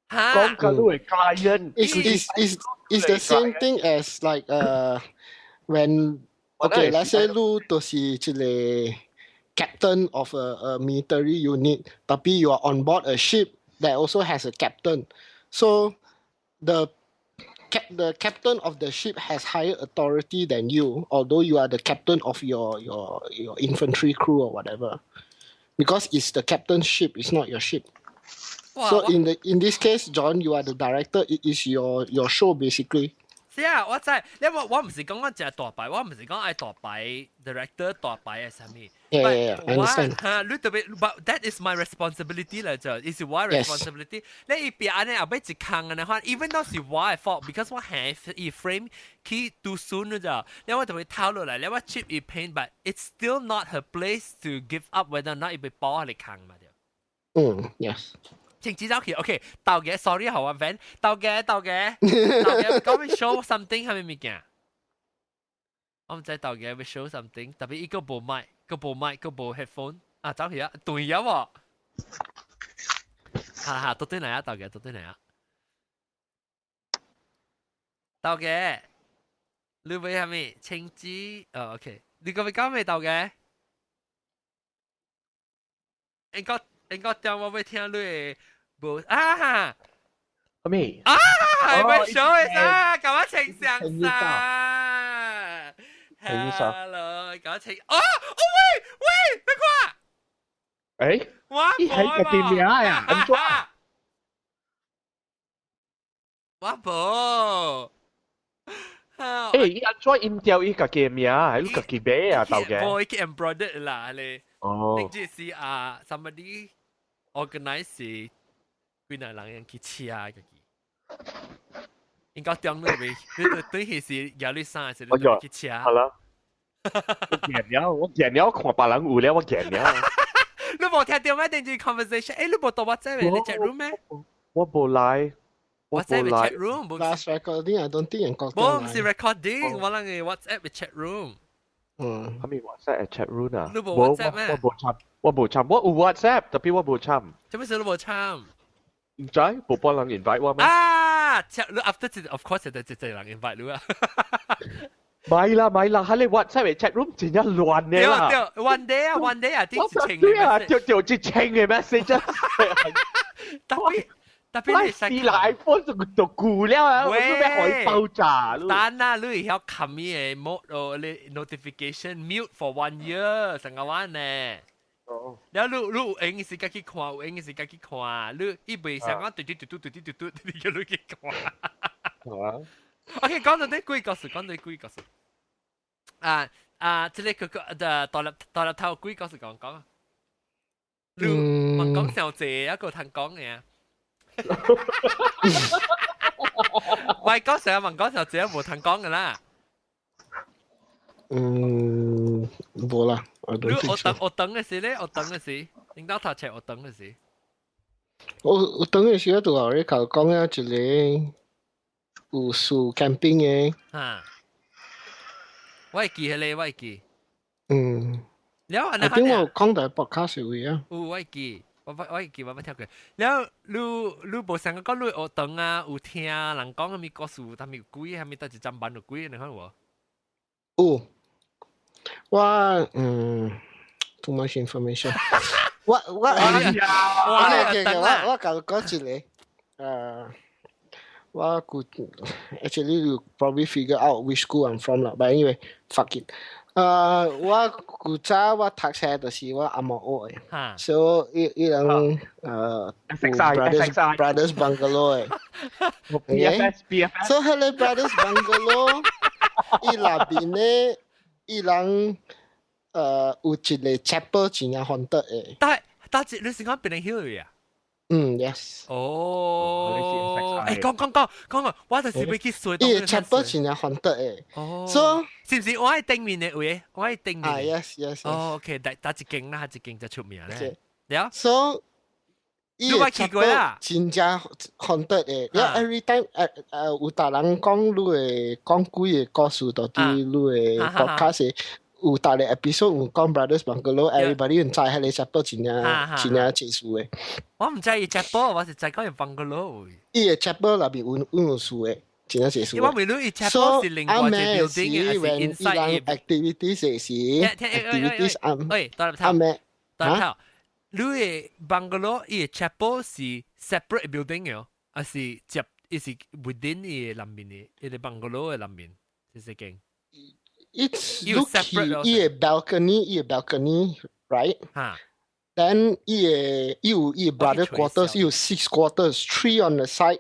E: 講嘅路係 client。Is
D: the same thing as like when okay let's say 你都是一個 captain of a military unit， tapi you are on board a ship that also has a captain. So the captain of the ship has higher authority than you, although you are the captain of your infantry crew or whatever. Because it's the captain's ship, it's not your ship.
A: Wow,
D: so in this case, John, you are the director. It is your show basically.
A: 是啊，我知，因為我唔是講我只係大牌，我唔是講愛大牌 director 大牌係啥物。
D: Yeah, I understand.
A: 你特別 ，but that is my responsibility 嚟啫，is my responsibility。你一邊安尼後尾一坑嘅，你看，even though 是我嘅 fault，because 我係一 frame 佢 too soon 嘅咋，你我特別透落嚟，你我 chip 一 pain，but it's still not her place to give up whether or not 要被包嚟坑嘛
D: 對。Yes。
A: 請指走佢 ，OK， 到嘅 ，sorry 好啊 ，Van， 到嘅，講會 show something 係咪物件？我唔知到嘅會 show something，特別一個部麥，個部 headphone， 啊，走佢啊，對呀喎，哈，到對嚟啊，到嘅，到嘅，你會係咪？請指，哦 ，OK， 你個會講未到嘅？應該當我會聽你嘅。啊！
E: 咩？
A: 係咪 show 嘅咋？咁樣情上晒。Hello， 咁情。哦，喂，咩
E: 誒？依係個店名呀？咁做？
A: 我冇。
E: 誒，依安怎音調依個嘅名？係你自己買啊？到嘅。
A: 我已經 embroidered 啦，你。
E: 哦。
A: 定住是somebody organize。幾耐人去車嘅，應該中你未？你對佢是壓力山，是你去車。
E: 係啦。我見了，看別人有了，我見了。
A: 你冇聽到咩？定住 conversation？誒，你冇到 WhatsApp 你 chat room 咩？
E: 我冇來。
A: WhatsApp chat room。
D: Last recording I don't think 人覺得。
A: 冇，唔是 recording，我諗嘅 WhatsApp chat room。
E: 佢咪 WhatsApp chat room 啊？
A: 你冇 WhatsApp 咩？
E: 我冇參，我有 WhatsApp，特別我冇參。
A: 做咩事都冇參？
E: 唔知冇幫人 invite 我咩？
A: 啊！你 after of course 就人 invite 你啊。
E: 咪啦，喺你 WhatsApp 嘅 chat room 真係亂嘅啦。
A: 對 one day 啊，啲事情
E: 對啊，就接清嘅 message 啊。特別你試啦 iPhone 就攰了啊，我準備可以爆炸咯。
A: 但啊，你要撳嘅 mode 哦，你 notification mute for 1 year 成個彎呢。แล้วลูกเองสิกะคิควาเองสิกะคิควาลูกอีเบย์想講嘟嘟嘟嘟嘟嘟嘟嘟你嘅ลูกคิควาOK 講到啲鬼故事講到啲鬼故事即係個大粒頭鬼故事講啊你問講上謝一個聽講嘅喂講上問講上謝冇聽講嘅啦
D: 冇啦我等
A: 嘅事咧我等嘅事應當頭赤我等嘅事
D: 我等嘅時就話你頭講啊一個有樹 camping 嘅
A: 嚇我會記係你我會記แล้วอัน
D: 我
A: นั้น
D: 點
A: เนี่ย
D: 我講到 podcast 會啊
A: 我會記我會記我聽過แล้ว你冇想過你學等啊有聽人講咪故事但咪鬼係咪得一陣班就鬼你看我
D: 我too much information 我講一個我估 actually you probably figure out which school I'm from 啦 but anyway fuck it 我古早我讀冊就是我阿嬷學嘅 so 伊人brothers bungalow 嘅
E: BFS
D: so 迄個 brothers bungalow 伊內邊咧伊人有一個 chapel 真係haunted 嘅
A: 但係你是講 Benning Hill 啊
D: yes
A: 哦講我就是要去水
D: 伊個 chapel 真係haunted 嘅
A: 哦
D: so
A: 是唔是我係頂面嘅位我係頂面
D: yes
A: 哦 OK 但一間啦一間就出名咧了
D: so 伊個 chapel 真正 haunted 嘅因為 every time 有大人講你嘅講鬼嘅故事到啲你嘅 podcast 有大個 episode 有講 brothers bungalow everybody 人知迄個 chapel 真正結束嘅
A: 我唔知伊 chapel 我是知講伊 bungalow
D: 伊個 chapel 內邊有樹嘅真正結束
A: 因為我未รู้伊 chapel 是另外一個 building 嘅還是 inside
D: activities 時
A: 喂大粒頭你嘅 bungalow 伊 chapel 是 separate building 嘅還是接伊是 within 伊裡面嘅伊個 bungalow 嘅裡面是間
D: It's look he balcony, right? Then he brother quarters, you 6 quarters, 3 on the side,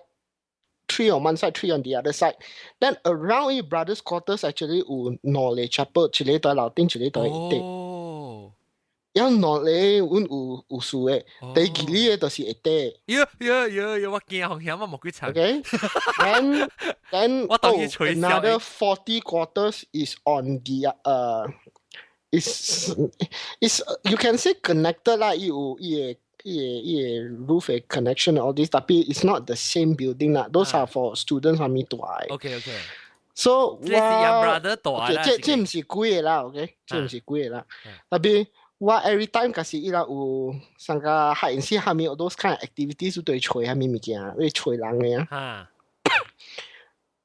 D: 3 on one side, 3 on the other side. Then around his brother's quarters actually有兩個 chapel， 一個在樓頂，一個在下底。有兩個有樹嘅，第二個就是下底。
A: 我驚紅險我冇幾層。
D: Okay, then another 40 quarters is on the is you can say connected lah. You roof a connection all this, tapi it's not the same building lah. Those are for students for me to buy.
A: Okay.
D: So
A: 這是your brother 大啦。
D: 這唔是貴嘅啦，OK， 這唔是貴嘅啦。tapi 我 every time kasi 伊拉有上個海因斯下面有 those kind of activities 對吹下面物件，對吹人嘅啊。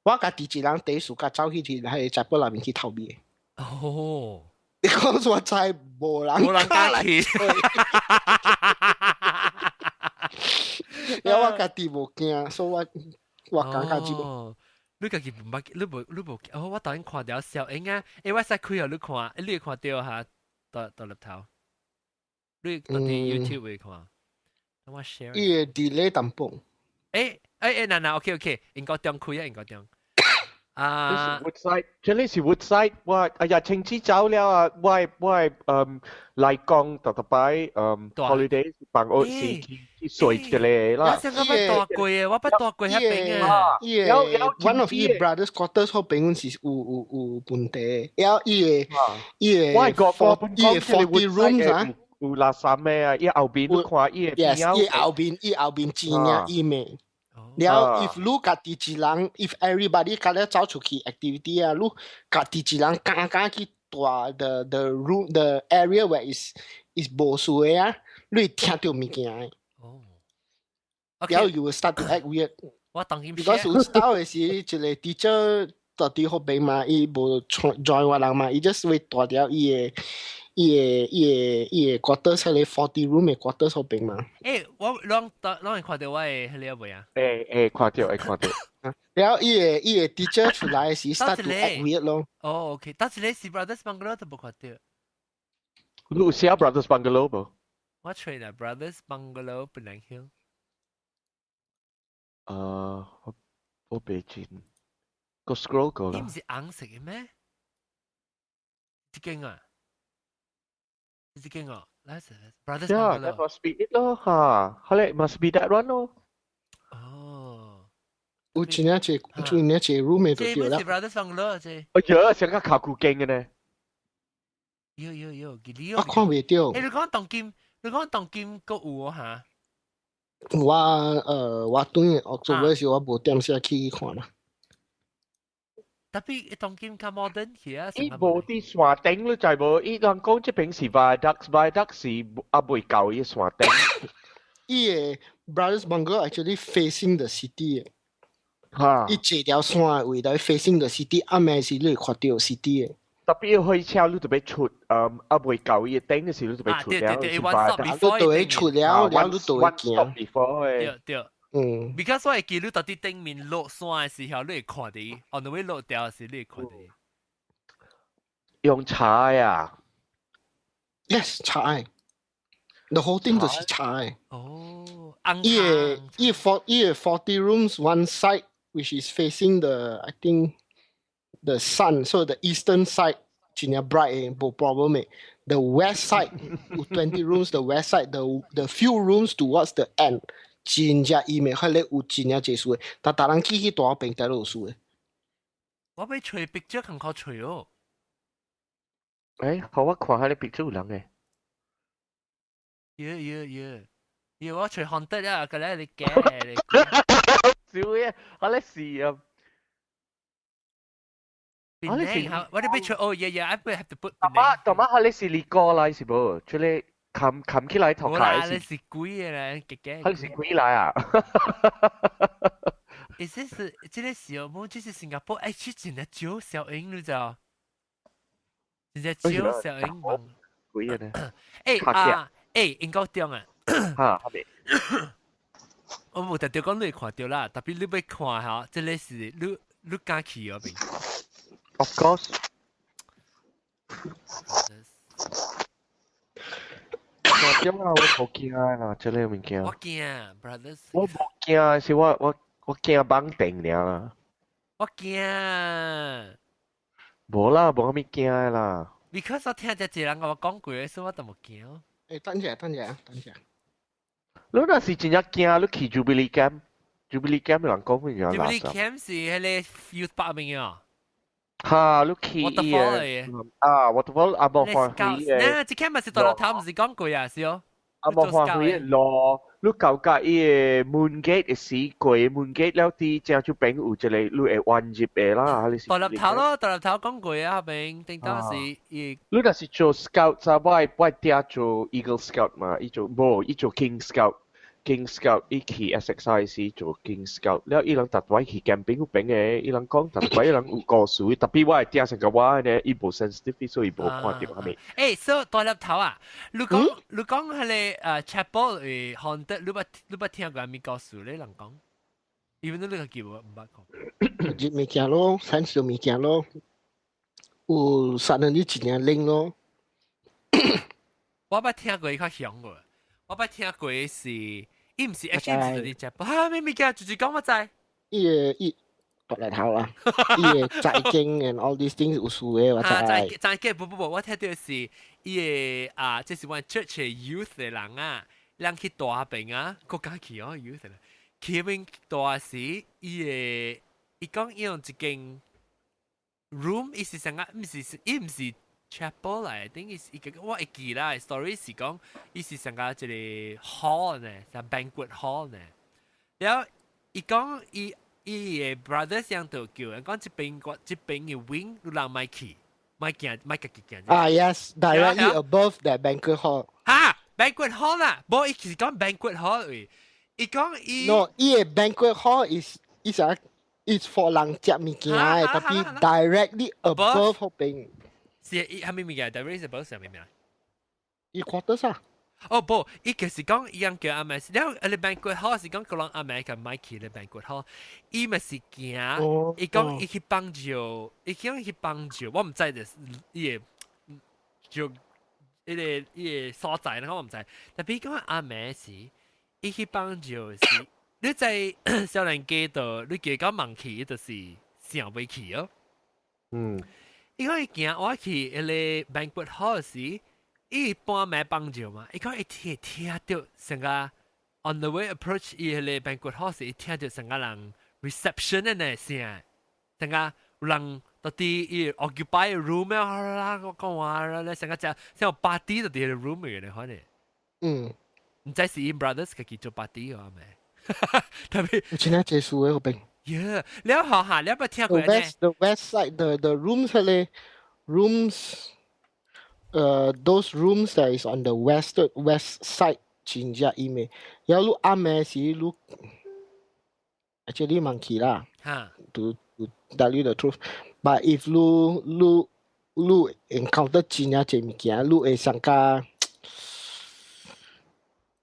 D: 我家己一人第一暑假走去喺集寶那邊去逃避。
A: 哦，
D: 你講我真係無人加去，因為我家己無驚，所以我感覺就。
A: 你家己唔捌，你無哦，我當然看到小英啊，我使開啊，你看到下。到粒頭，你到啲 YouTube 會看，我 share。
D: 伊個 delay 淡薄。
A: 嗱 ，OK， 應該中開啊，應該中。
E: Woodside， 這裡是 Woodside， 我哎呀，晴子走了啊，我麗江特擺holiday 辦我是去水嘅咧啦。
A: 我想我不大貴啊，我不大貴喺邊啊。
D: 有 one of his brothers quarters 嗰邊是有本地，有伊個40 rooms 啊。
E: 有垃圾咩啊？伊後邊你看伊
D: 伊後邊真呀伊咩？了 if 你家己一人 if everybody 家咧走出去 activity 啊，你家己一人敢去大 the room the area where is 無數嘅啊，你會聽到物件嘅。
A: 哦
D: 然後
A: ，OK，you
D: will start to act weird。
A: 我當佢
D: because
A: share，
D: 有 style 嘅時，一個 teacher 到底好病嘛，伊無 join 我人嘛，伊 just 會大條伊個 quarters 係你40 room 嘅 quarters 好病嘛。
A: 誒，我啷會看到我嘅迄個未啊？
E: 看到，看到。
D: 然後伊個 teacher 出來嘅時 start to act weird 咯。
A: 哦，OK，但是你是 Brothers Bungalow 都冇看到，
E: 你有寫 Brothers Bungalow 無？
A: 我吹啦 Brothers Bungalow 本來響，
E: 我未見，個 scroll 過啦
A: 你唔。是紅色嘅咩？一間啊，一間啊，Brothers
E: Yeah, that
A: Bungalow，
E: must be it 咯嚇。後來 must be that one 咯。
A: 哦，
D: 有一個 room 嘅
A: 這不是
D: 就對啦。
A: Brothers Bungalow 這，
E: 呀，成個考古鏡嘅呢？
A: 有，佢
D: 我看袂到。
A: 誒，你講當金個有哦嚇，
D: 我對學做嘅時候，我無點下去看啦。
A: 特別當金較 modern 去啊，
E: 伊無啲山頂你知無？伊人講即邊是 viaduct 是啊未夠伊山頂。
D: 伊個 Brothers Bungalow actually facing the city 嘅。
E: 嚇！
D: 伊一條山嘅位來 facing the city，暗暝時你會看到 city 嘅。
E: 特別要開車你就要出，啊未夠伊頂嘅時你就要出了。
A: 對，one stop
D: 你
A: before
D: 就會出了，然後你就會
E: one stop
D: 行。
E: before 誒。
A: 對。
D: Because
A: 我會記你到底頂面落山嘅時候，你會看到；on the way 落掉嘅時，你會看到。
E: 用茶呀。
D: yes 茶嘅，the whole thing 就是茶嘅。
A: 哦，
D: 伊個40 rooms one side which is facing the I think the sun, so the eastern side 真係 bright 嘅，冇 problem 嘅。The west side 有20 rooms, the west side the few rooms towards the end。真正伊咪迄個有真正濟數嘅，但大人去大邊底都有數嘅。
A: 我俾吹 picture 更靠吹哦。
E: 好我看下你 picture 有人
A: 要我吹 haunted 啊，個咧你嘅。
E: 少嘢，我咧試啊。
A: 我哋俾吹哦，I have to put。
E: 同埋我咧試你過來是無？出嚟冚起來頭
A: 冇啦，
E: 殼
A: 你是鬼嘅啦，嘅。
E: 我是鬼來啊！
A: 這個時候冇，這是新加坡，誒，真係少小英你知道？真係少小英問。
E: 鬼嘅呢？
A: 應該點啊？
E: 嚇，後面。
A: 我冇特別講你看到啦，特別你要看下，這個是你敢去嗰邊
E: ？Of course。我點解我冇驚啦？這裡物件。
A: 我驚 ，brothers。
E: 我冇驚，是我驚綁定了啦。
A: 我驚。
E: 冇啦，冇咁咪驚啦。
A: because 我聽只人甲我講過，所以我都冇驚。
D: 等陣。
E: 你若是真正驚，你去 Jubilee Camp 有人講乜嘢
A: Jubilee Camp 是迄個 youth park 邊個？
E: 嚇，你去
A: waterfall 嚟嘅。
E: waterfall 阿莫歡喜嘅。
A: 這 camp 是大陸頭，唔是講過啊，是哦。
E: 阿莫歡喜咯，你舊架伊個 Moon Gate 嘅時過 Moon Gate 了啲，正就邊有一個你會彎入嘅啦，你是。
A: 大陸頭咯，大陸頭講過啊，邊頂多是伊。
E: 你若是做 Scout 啊，我爹做 Eagle Scout 嘛，伊做King Scout。King Scout 伊去 SXI 時做 King Scout，了伊人特位去 camping 有邊嘅，伊人講特位人有故事，特別我係爹成個我呢，伊無 sensitive，所以無看到係咪？
A: 所以大粒頭啊，你講迄個chapel 誒 haunted，你捌聽過咩故事咧？人講，因為你個叫我唔捌講。
D: 熱物件咯，產燒物件咯，有殺人啲真正靈咯。
A: 我捌聽過伊較響個，我捌聽過是。伊毋是 actually 是隻，咩物件？就是講我知。
D: 伊大嚟頭啦，伊個債經 and all these things 有數嘅，我知。
A: 債經不，我聽到是伊個即是我 church 嘅 youth 嘅人啊，人去大病啊，國家去哦 youth 啦，去邊大時，伊講伊用一間 room，伊是成個伊毋是。chapel 嚟，等於我會記啦。story 是講，伊是成個一個 hall 呢，就 banquet hall 呢。然後伊講伊嘅 brothers 樣度叫，講一邊嘅 wing 有人咪去，咪見個見。
D: yes, directly
A: Yeah.
D: above the banquet hall.
A: 哈 banquet hall 啦，冇伊是講 banquet hall 喂，伊講伊
D: No, banquet hall is for 人食物件嘅，tapi directly above 嗰邊。
A: 是伊係咪物件 ？directly above 係咪咩？
D: 伊 quarters 啊。
A: 哦不，伊就是講伊樣叫阿妹，然後你 banquet hall 是講個人阿妹個 Mikey 你 banquet hall，伊咪是行，伊講伊去幫助，伊講去幫助，我唔知就是伊個就伊個所在啦，我唔知。但係講阿妹是，伊去幫助是，你在小人街度，你叫講問去，就是想袂去哦。伊講伊行我去迄個 banquet hall 時。伊半暝幫助嘛，伊講伊聽到成個 on the way approach 伊迄個 banquet hall 時，伊聽到成個人 reception 嘅呢聲，成個人到底伊 occupy room 啦，我講話啦，成個只成個 party 到底係 room 嘅咧，可能。唔知是因 brothers 佢叫做 party 嘅咩？特別
D: 有錢人借書嘅嗰邊。
A: Yeah，你學下，你有冇聽過呢
D: The west side, the rooms 係 rooms. Those rooms that is on the west side 真正伊要你暗暝時你 actually 問佢啦to tell you the truth but if 你 encounter 真正一物件你會想加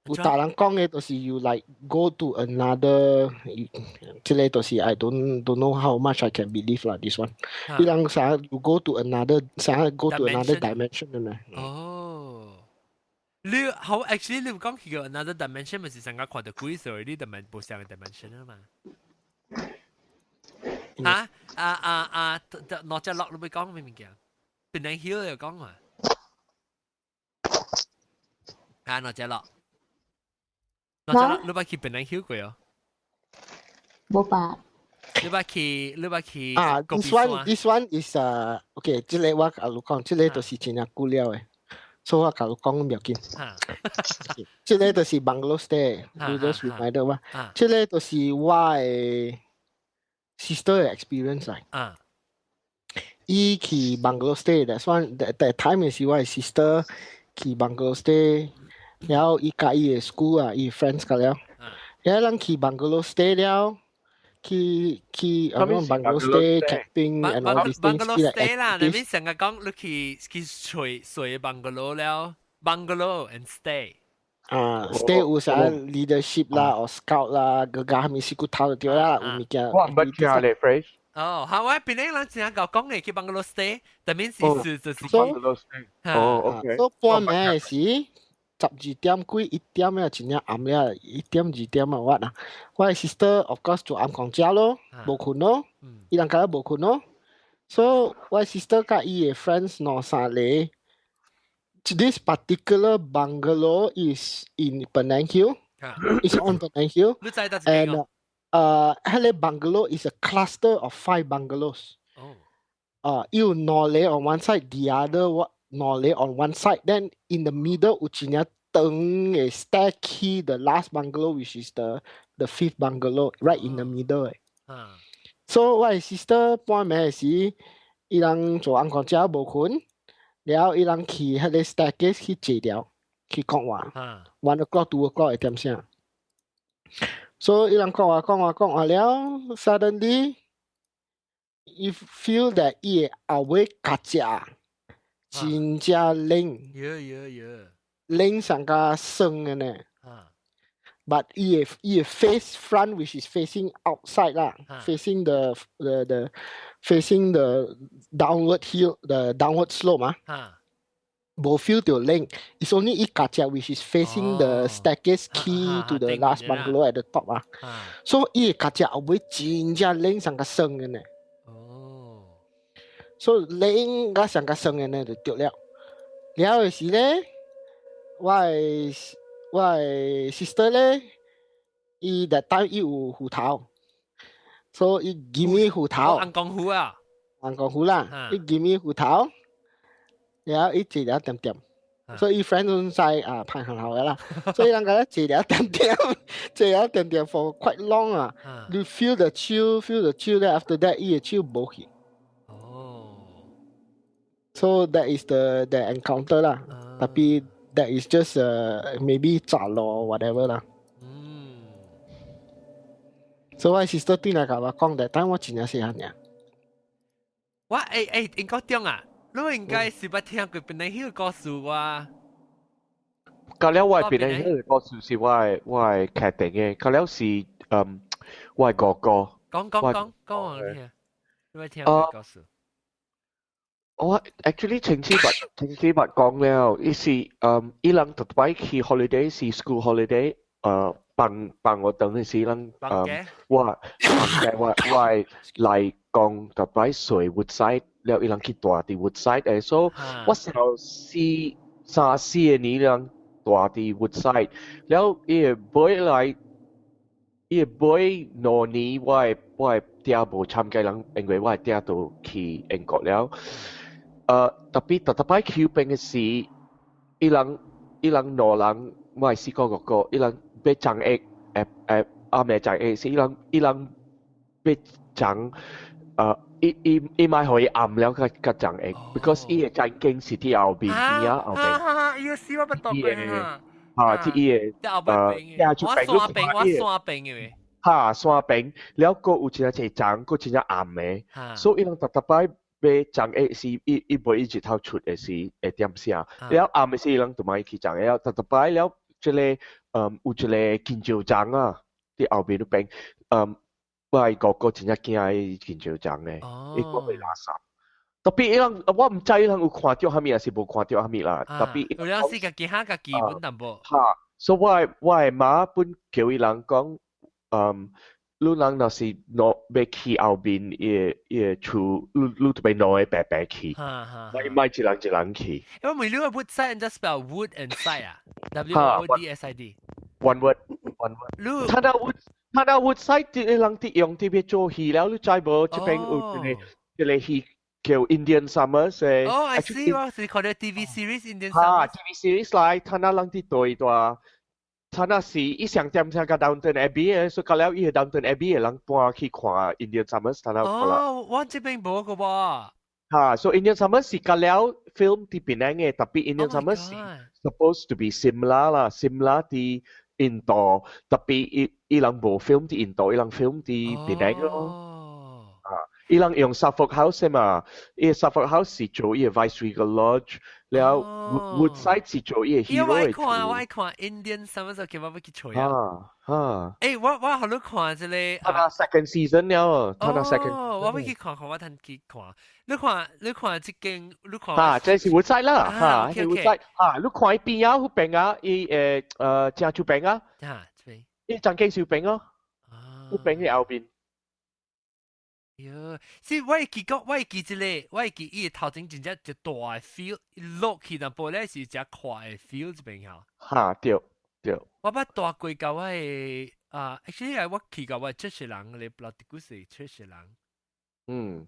D: 有大人講嘅就是 you like go to another 這個就是 I don't know how much I can believe 啦 this one 你人想 you go to another 想 go to another dimension 嘅咩
A: 你好 actually 你講佢個 another dimension 咪是想講看到鬼所以你就咪冇上個 dimension 啊嘛攞隻落你咪講咩物件變成 hill 又講嘛攞隻落你把去變成 hill 過哦
F: 冇吧
A: 你把去
D: this one is okay 這個我甲你講這個就是真正久了誒所以我甲你講唔要緊這個就是 bungalow stay you just remind 我這個就是我嘅 sister 嘅 experience 嚟伊去 bungalow stay that's one that time 是我嘅 sister 去 bungalow stay 然後伊甲伊嘅 school 啊伊 friends 甲了然後咱去 bungalow stay 了去bungalow stay camping and all these things
A: bungalow stay 啦你咪成日講你去睡 bungalow 了 bungalow and stay
D: stay 有啥 leadership 啦或 scout 啦個係咪試過頭掉啦有物件
E: 我唔捌聽咧 phrase
A: 好我邊啲人成日講嘅去 bungalow stay 但面是
E: bungalow stay OK
D: 所以半暝時12點幾1點啊，真正暗了1點2點啊，我嘅 sister of course 做暗講家咯，無困咯，伊人家無困咯，所以我嘅 sister 甲伊嘅 friends 攞三個 ，this particular bungalow is in Penang Hill, it's on Penang Hill, and 迄個 bungalow is a cluster of 5 bungalows. 有兩個 on one side, the other Nole on one side, then in the middle, ucinya teng a staircase, the last bungalow, which is the 5th bungalow, right in the middle. So, my sister point me si, ilang 做安講家無困，然後ilang 去迄個 staircase 去坐掉，去講話，1 o'clock 2 o'clock 會點聲。So, ilang 講話了 ，suddenly, you feel that 伊會卡夾。真正冷，冷上加生嘅呢。But 伊個 face front which is facing outside 啦，facing the downward hill, the downward slope 啊，冇 feel 到冷。It's only 一格只 which is facing the staircase key to the last bungalow at the top 啊。So 伊個格只後尾真正冷上加生嘅呢。所以冷甲上甲生嘅呢就對了。了嘅時咧，我嘅 sister 咧，伊 that time 伊有鬍頭，所以伊 give me 鬍頭。
A: 硬講鬍啊，
D: 硬講鬍啦，伊 give me 鬍頭，然後伊坐了點點，所以伊 friend 都知拍行頭嘅啦，所以人家坐了點點，坐了點點 for quite long 啊。You feel the chill 咧 ，after that 伊嘅 chill 冇去。So that is the encounter lah. Tapi that is just maybe 炸 or whatever lah. So my sister 對我講that time 我真係細漢呀。
A: 我應該點啊？你應該是捌聽過邊個迄個故事哇？
E: 隔了我邊咧迄個故事是我劇定嘅，隔了是我哥哥。
A: 講我聽，你捌聽過故事？
E: 我 actually 前次捌講了，伊是伊人特別去 holiday 是 school holiday，幫我等嘅時人我嚟講特別睡 Woodside，了伊人去住喺 Woodside 誒，所以我時候3、4年人住喺 Woodside，了伊會嚟。伊每兩年我爹無參加人，因為我爹都去英國了。特別去邊嘅時，伊人兩人，我係試過個，伊人要長egg，未長egg是伊人要長，伊咪可以暗了個長egg，because 伊嘅長經是啲後邊邊後邊。
A: 伊個試我不懂嘅。
E: ที่
A: 我山餅嘅。
E: 山餅，แล้วก็อุจจาระจังก็真係暗嘅，所以伊人特別要จัง嘅是伊唔一直透出嘅是點先，แล้ว暗嘅是伊人同埋去จัง嘅，特別แล้ว即係有即係見招จัง啊，啲後邊都餅，我係個真係驚見招จัง嘅，伊個被垃圾。特別伊人我唔知伊人有看到蝦米，還是冇看到蝦米啦。特別
A: 有兩時嘅其他嘅基本淡薄。
E: 所以我係媽本叫伊人講，你人若是攞要去後邊嘅厝，你特別攞嘅白白去，唔係一人去。
A: 因為你個 Woodside just spell wood and side 啊 ，WOODSID。One
E: word。睇到 Woodside 啲人啲用啲嘢做戲了，你知無？這邊有一個戲。叫 Indian Summers 誒。
A: Oh, I see. 我是看到 TV series Indian Summers。TV
E: series 嚟，睇下人啲對話，睇下是伊上點上個 Downton Abbey 嘅，所以到了伊個 Downton Abbey 嘅人搬去看 Indian Summers，睇下個啦。
A: 哦，我這邊冇個喎。
E: 所以 Indian Summers 是到了 film 啲邊樣嘅，特別 Indian Summers 是 supposed to be similar 啦 ，similar 啲印度，特別伊人冇 film 啲印度，伊人 film 啲邊樣咯。伊人用 Suffolk House 嘛，伊 Suffolk House 是做伊個 Viceregal Lodge，แล้ว Woodside 是做伊個 hero 嘅。
A: 我愛看 Indian Summers，其實我要去吹啊。我好多看這裡。
E: 睇下 second season 了，睇下 second。
A: 我要去看，我睇去看。你看這間，你看。
E: 這是 Woodside 啦，係 Woodside。你看伊邊啊，嗰邊啊，伊正出邊啊。
A: 這邊。
E: 伊正經小邊啊，嗰邊嘅後邊。
A: 喲，是我會記這個，我會記伊頭前真正一大 feel， 落去淡薄咧是一隻快 feel 這邊嚇。
E: 對。
A: 我捌大過到我係actually 我去到我係七十人咧，不知幾時七十人。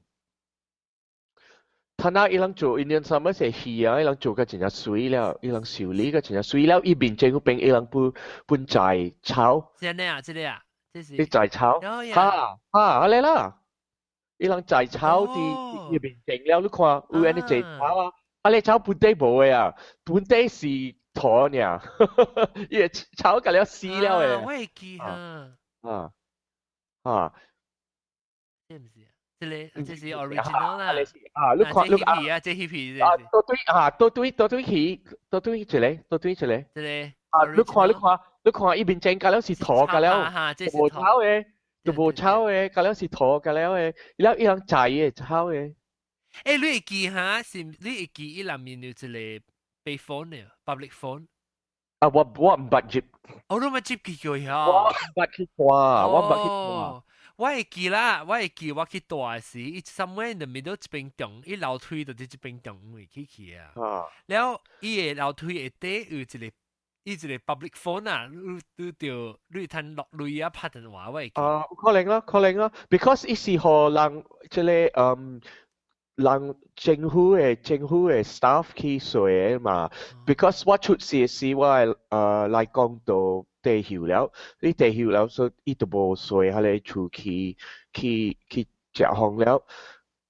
E: 睇下伊人做 Indian Summer 係戲啊，伊人做個真係水了，伊人修理個真係水了，伊邊正嗰邊伊人搬寨草。
A: 即係啊，這是。
E: 啲寨草。嚟啦。伊人摘草啲入邊整了，你看有安尼摘草啊？你草本地冇嘅啊，本地是土呢，伊個草隔了死了嘅。
A: 我會記嚇。知唔知啊？這是 original 啦。
E: 你看
A: 這 hippie 啊，這 hippie。
E: 多對一個。你看伊邊整隔了是土隔了，冇草嘅。就冇抄嘅，隔了是土，隔了嘅，然後伊人摘嘅抄嘅。
A: 你會記嚇？是你會記伊裡面有一個被 phone 嘅 public phone。
E: 我唔捌接。
A: 我都唔接記過呀。
E: 我唔捌去看，
A: 我會記啦，我去大時，伊 somewhere in the middle 一邊洞，伊樓梯就喺一邊洞位去啊。然後伊個樓梯下底有一個 public phone 啊，你通落淚啊，拍電話喂。
E: 可能啦 ，because 伊是互人即個人政府嘅 staff 去做嘅嘛。because 我出事時我來講到地球了，你地球了，所以伊都無做喺你厝去食飯了。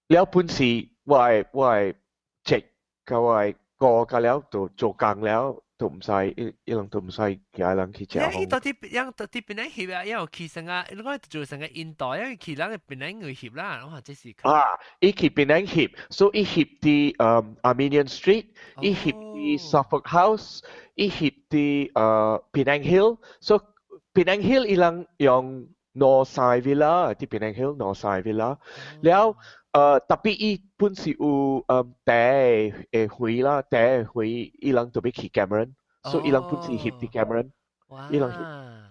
E: 了本時我係食各位過㗎了，就做工了，就唔使一人都唔使其他人去食
A: 你
E: 飯。
A: 到底yang到底邊樣翕啊？因為其實啊，如果做成個印度，因為其他嘅邊樣會翕啦，哇，這是
E: 伊去檳城翕，所以伊翕啲Armenian Street，伊翕啲 Suffolk House，伊翕啲Penang Hill，所以 Penang Hill 伊人用 Northside Villa，啲 Penang Hill Northside Villa，แล้ว特別伊本是有第一回啦，第一回伊人特別去 Cameron，所以伊人本是翕啲 Cameron，伊人翕。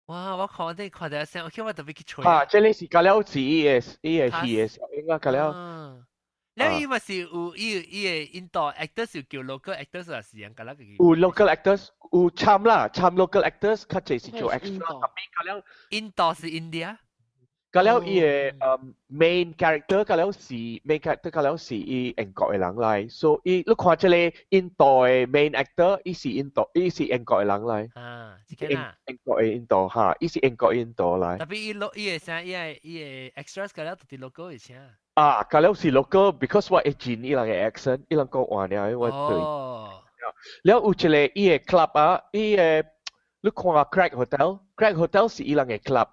A: 哇！我看到聲，我叫我特別去吹。
E: 這裡是隔了是伊嘅戲嘅時候，應該隔了。
A: แล้ว伊咪是有伊印度 actors 有叫 local actors 啊，是樣隔了個。
E: 有 local actors，有參啦，參 local actors，較濟是做 extra，特別隔了。
A: 印度是 India。
E: 隔了伊嘅main character，隔了是 main character，隔了是伊英國嘅人嚟，所以你看這裡印度嘅 main actor，伊是英國嘅人嚟。
A: 即個啦。
E: 英國嘅印度嚇，伊是英國印度嚟。
A: 特別伊嘅聲，伊嘅 extras 隔了特別 local 嘅聲。
E: 隔了是 local，because 我會見伊人嘅 accent，伊人講話呢，我對。แล้ว有一個伊嘅 club 啊，伊嘅你看 Craig Hotel，Craig Hotel 是伊人嘅 club。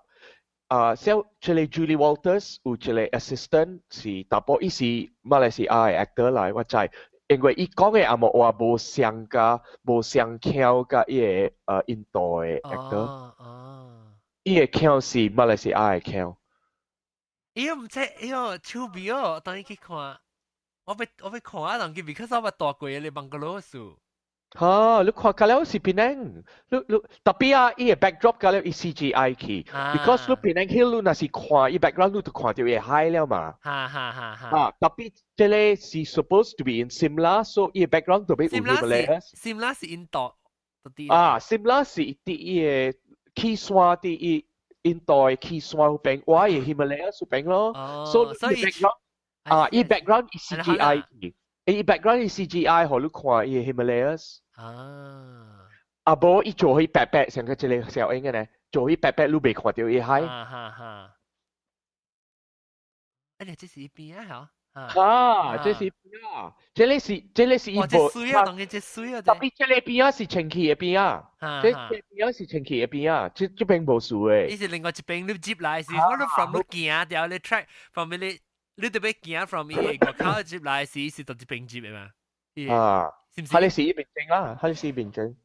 E: 所以這裡 Julie Walters 有一個 assistant 是，大波伊是馬來西亞嘅 actor 嚟，我知，因為伊講嘅也冇話無相巧甲伊個印度嘅 actor，伊嘅巧是馬來西亞嘅巧。
A: 伊唔知，手臂哦，當伊去看，我要看啊，當佢 because 我大過你邦哥羅數。
E: 你看隔了是檳城，你特別啊，伊個 backdrop 隔了伊 CGI 去，because 你檳城 hill 你若是看伊 background 你就看到伊海了嘛。特別這裡是 supposed to be in Simla，so 伊個 background 特別有
A: Himalayas。Simla 是印度。
E: Simla 是啲伊個起山啲伊印度嘅起山嗰邊，哇，伊 Himalayas 嗰邊咯。所以 background 伊 background 伊 CGI 去。伊 background 伊 CGI 互你看伊 Himalayas。無伊做迄白白，像個一個小英嘅呢，做迄白白你未看到伊海。
A: 這是一邊啊，
E: 這是邊啊，這裡是伊無。
A: 這水啊，當然這水啊。
E: 特別這裡邊啊是清氣嘅邊啊，這邊啊是清氣嘅邊啊，這邊無樹嘅。
A: 伊是另外一邊你接來是，我都 from 你行掉你 track from 你特別行 from 伊個口接來是到一邊接嘅嘛？是唔是？
E: 係你是一邊正啦，係你是一邊正。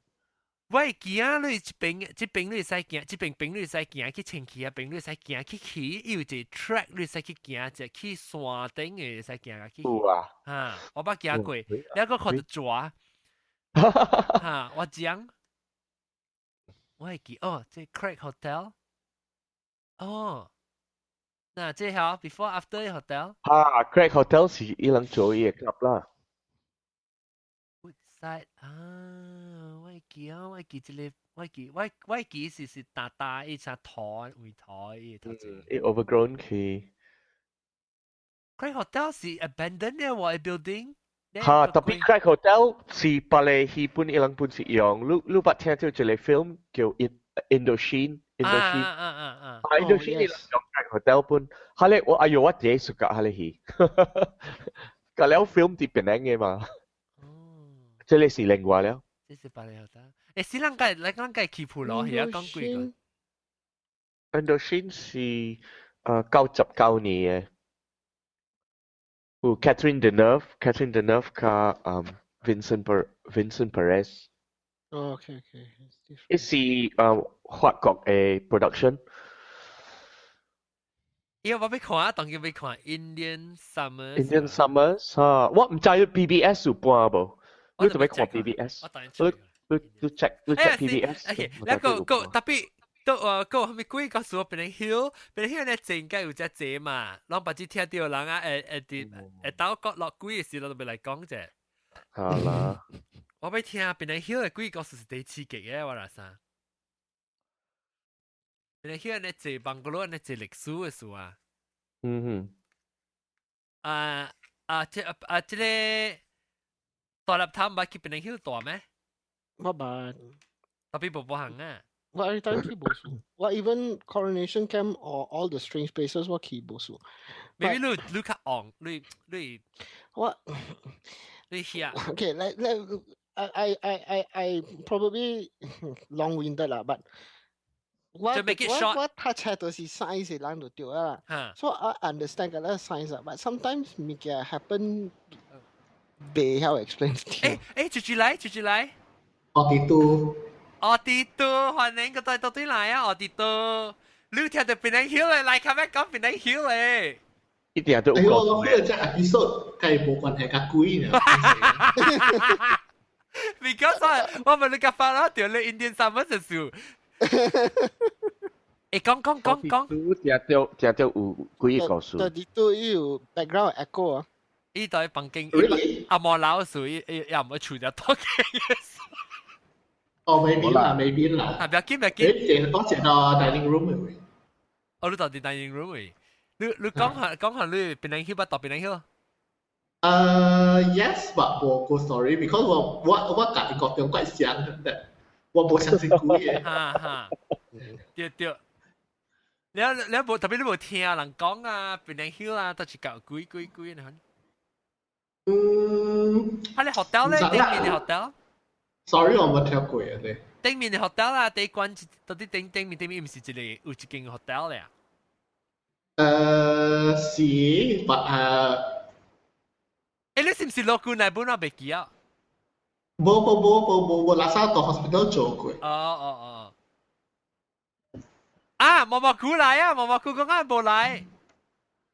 A: 喂，行你這邊你使行，這邊你使行去清氣啊，邊你使行去起，有一個 track 你使去行，就去山頂嘅使行去。
E: 有啊。
A: 我捌行過，你個看到抓。我講，我會記哦，這 Craig Hotel。嗱，這好 before after hotel。Craig
E: Hotel 是伊人做伊個 club 啦。
A: Woodside 我記這裡，我記是大一隻台圍台伊頭前。
E: overgrown 去。
A: Craig Hotel 是 abandoned 嘅喎，building。
E: 特別 Craig Hotel 是別嚟戲本伊人本是用，你捌聽到一個 film 叫 Indochine。Indochine 伊人用 Craig Hotel 本，係咧我我自己熟㗎係咧戲，個了 film 啲檳城嘅嘛。這裡是另外了。
A: 這是別嚟得。是啷個起鋪咯？而家講幾個
E: ？Indochine 是99年嘅，有 Catherine Deneuve 加Vincent Perez。
D: OK。
E: 一是法國嘅 production。
A: 因為我要看啊，當然要看 Indian
E: Summers 我唔知 BBS 有播無？你做咩看 BBS？你 check BBS。
A: 然後特別都係咪故意告訴我Penang Hill 咧正解有隻字嘛？攞把字聽到人啊到角落幾嘅時，我就嚟講啫。
E: 係啦。
A: 我要聽Penang Hill 嘅幾個故事是第刺激嘅，我話啥？Penang Hill 咧字邦哥羅咧字歷史嘅事啊。這個大立塔唔係去Penang Hill大咩？
D: 我捌。
A: 特別冇行啊。
D: 我 every time 去無數，我 even Coronation Camp or all the strange places 我去無數。
A: Maybe 你較昂，你
D: What?
A: 你下
D: Okay, I probably long-winded lah, but
A: To make it short.
D: what touch 都是 science 嘅人就對啦。
A: 哈
D: So I understand 嗰啲 science 啦，but sometimes 物件 happen 未曉 explain
A: 誒住住嚟
G: 我哋都
A: 我哋都歡迎個到對嚟啊我哋都你聽到變靚曉咧嚟咁樣講變靚曉咧
E: 一定都
G: 哎呦，
E: 有講
G: 我呢個只 episode 梗係冇關係甲鬼呢。
A: because 我問你夾法啦條你 Indian summer 就笑講
E: 都正有幾個故事。
D: 到底都有 background echo 啊。
A: 呢度房間
G: Really？
A: 阿莫老鼠又唔會除咗多嘅
G: 哦，maybe 啦，maybe 啦。
A: 啊，不要緊
G: 你淨多謝到 dining room 嘅。
A: 我呢度啲 dining room 嚟你講下你變靚曉不？當變靚曉
G: Yes，but 冇個 story，because 我感覺到怪像嘅，我冇相信鬼嘅。
A: 哈對你冇特別你冇聽人講啊變靚曉啊都係搞鬼你看喺你 hotel 咧對面嘅 hotel。Sorry，
G: 我冇聽過嘅。
A: 對面嘅 hotel 啦，第一關到底對面唔是一個有一間 hotel 咧？
G: 是，but
A: 誒，你是唔是落過那本我未記啊？
G: 冇，拉薩到 hospital 做過。
A: 哦。啊，毛毛菇嚟啊！毛毛菇講啱冇嚟。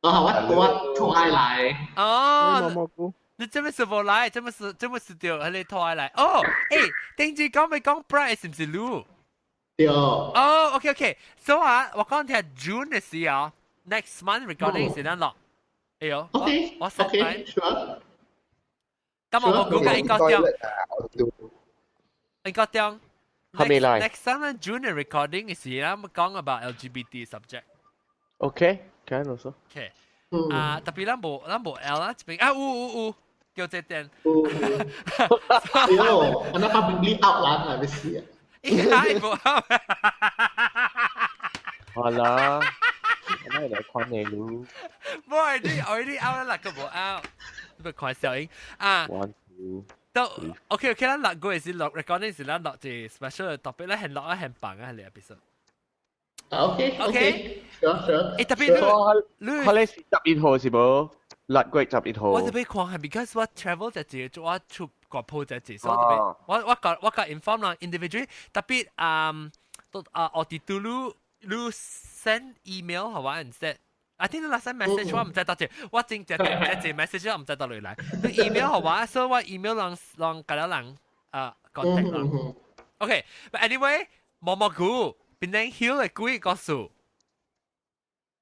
G: 我同愛嚟。
A: 哦。你真係冇嚟，真係掉喺你拖嚟。哦，誒，定住講咪講 Bright 是唔是 Lu？
G: 對。
A: 哦 ，OK，so 啊，我講聽 June 嘅時候 ，next month recording 是點落？哎呦，我 set time。咁毛毛菇嘅應該點？
E: 係咪嚟
A: ？Next time June 嘅 recording 嘅時候，我講 about LGBT subject。OK，can
E: also。
A: OK。啊，特別咱無 L 啦，這邊啊有，叫這點。
G: 哎呦，我那 publicly out 啦，係咪事啊？
A: 應該無 out。
E: 好啦，我哋嚟看你咯。
A: 冇 already out 啦，個無 out。不看小英啊。
E: One two。
A: 都 OK，咱落個是落 recording 是咱落啲 special topic 咧，係落一係棒啊，係 episode。
G: OK，sure。
A: 誒特別你
E: 你11號是冇？6月11號。
A: 我特別看係 because 我 travel 就係我出國鋪就係，所以特別我個 inform 啦 individual 特別我哋都你 send email 係話 instead。I think last time message 我唔知多謝，我正只 message 我唔知到嚟。你 email 係話，所以我 email 讓其他人contact 啦。OK，but anyway，毛毛菇變成 hill 嘅鬼故事。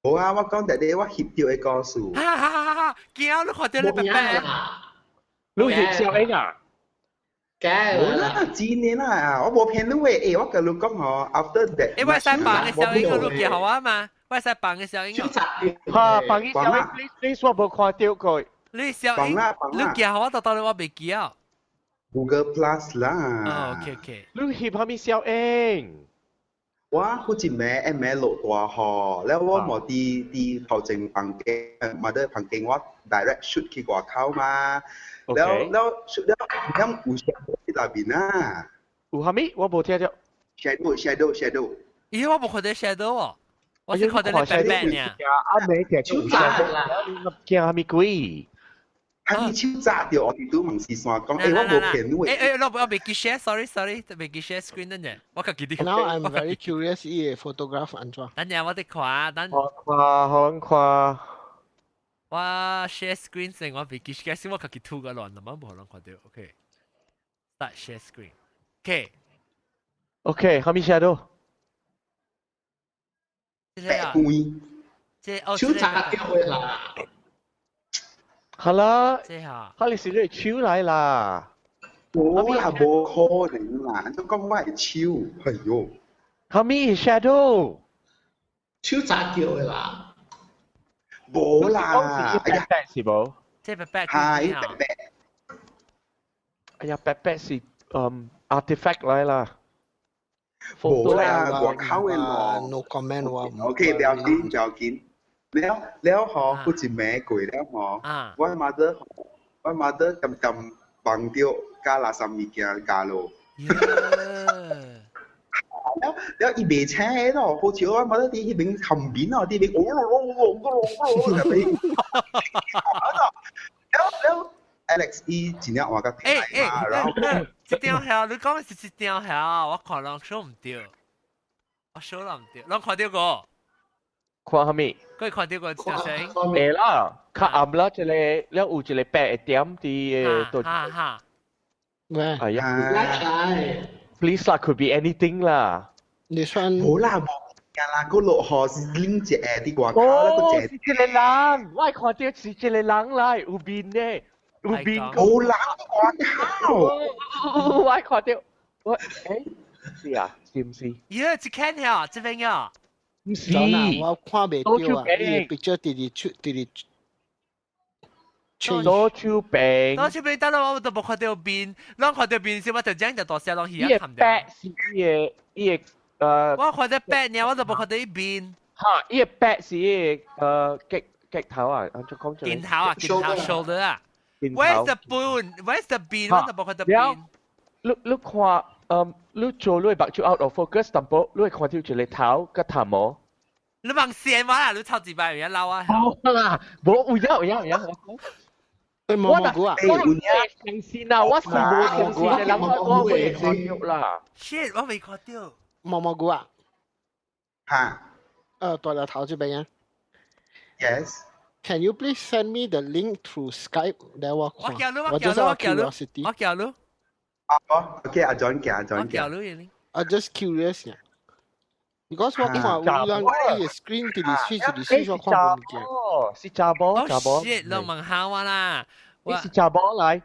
H: 冇啊！我講第啲我翕到嘅故事。
A: 驚你看到你白白。
E: 你翕小英啊？
H: 冇啦，今年啊，我冇騙你誒，我跟你講嗬 ，after that。
A: 誒，我係扮嘅小英個錄嘅好啊嘛，我係扮嘅小英。
E: 嚇，扮嘅小英，你我冇看到佢。
A: 你小英錄嘅好啊，到你我未記啊。
H: Google Plus 啦。
A: 哦 ，OK。
E: 你翕下面小英。
H: 我好似咩錄大河，แล้ว我冇啲頭前房間，冇得房間我 direct shoot 去外口嘛，แล้ว shoot แล้ว咁有 shadow 喺那邊啊，
E: 有下面我冇聽到
H: shadow。
A: 咦，我冇看到 shadow 啊，我是看到你白白呢。
E: 啊，你聽到 shadow 啦，驚下面鬼。
H: 係咪超炸掉？我哋都問是話講，我冇騙你。
A: 我未記 share，sorry，未記 share screen 等陣，我記啲。
D: Now I'm very curious，依個 photograph 安怎？
A: 等陣我哋看，等。
E: 看。
A: 我 share screen 先，我未記 share screen，我記2個亂，咁冇可能看到。OK，start share screen。OK，
E: 下面 shadow。
H: 白灰。
G: 超炸掉嘅啦。
E: 係啦，
A: 嚇
E: 你是你超嚟啦，
H: 冇啦，冇可能啦，都講我係超，係喲。
E: 下面 shadow，
G: 超炸掉嘅啦，
H: 冇啦，
E: 哎呀，是冇，
A: 即係白白，
H: 係白白，
E: 哎呀，白白是artifact 嚟啦，
H: 冇啦，外口嘅咯
D: ，no comment 喎。
H: OK，不要緊。แล้วหอผู้จิแม่กุยแล้วหอว่ามาเดอร์我 mother 咁放掉加垃圾物件加咯。แล้วอีเบแช่เนาะพอเชื่อว่ามันได้ที่เป็นคำบินเนาะที่เป็นโอ้โหแบบนี้แล้วอเล็กซ์อี今天我个平台嘛，然后
A: 这条虾，你讲的是这条虾，我看人收唔到，我收唔到，人看到过？
E: 看下面，
A: 佢看到過條聲？
E: 誒啦，較暗啦，即係了有一個白點啲度。
A: 哈。
D: 咩？
E: 係啊。
G: Black eye
E: Please 啦 ，could be anything 啦。
D: 你算
H: 冇啦冇呀啦，個落河是拎隻啲掛卡啦，個隻。
E: 是一個人，我看到是一個人嚟，有邊呢？有邊個？
H: 冇人掛靠。
E: 我看到，我誒，是啊，是唔是？
A: 耶，只看下，這邊呀。
E: 唔是。
D: 我看未到啊，呢個 picture
E: 多手柄。
A: 多手柄得啦，我都冇看到邊，啷看到邊先，我就將就多些啷去
E: 看白是伊個
A: 我看到白呢，我就冇看到邊。
E: 嚇，伊個白是伊個腳頭啊，按照講就。
A: 肩頭啊，肩頭 shoulder 啊。Where's the bone? Where's the bean? 我就冇看到邊。
E: 你看，你做你目睭 out of focus，淡薄你會看到一個頭個頭毛。
A: 你問線話啦，你超字白人撈啊！
E: 好啦，冇有。
D: 我估啊，
E: 上線啊，我是冇上線嘅，諗我未看到啦。
A: Shit，我未看到。
D: 蘑菇啊？
H: 嚇。
D: 大條頭這邊啊。
H: Yes。
D: Can you please send me the link through Skype？我
A: 叫你。
H: 哦 ，OK， 阿 John 嘅，阿 John 嘅。
A: 我叫你。
D: I just curious 呀。Because 我看有人啲 screen 直switch，我看唔見。
E: 是查甫。
A: Shit，你問下我啦。
E: 你是查甫嚟，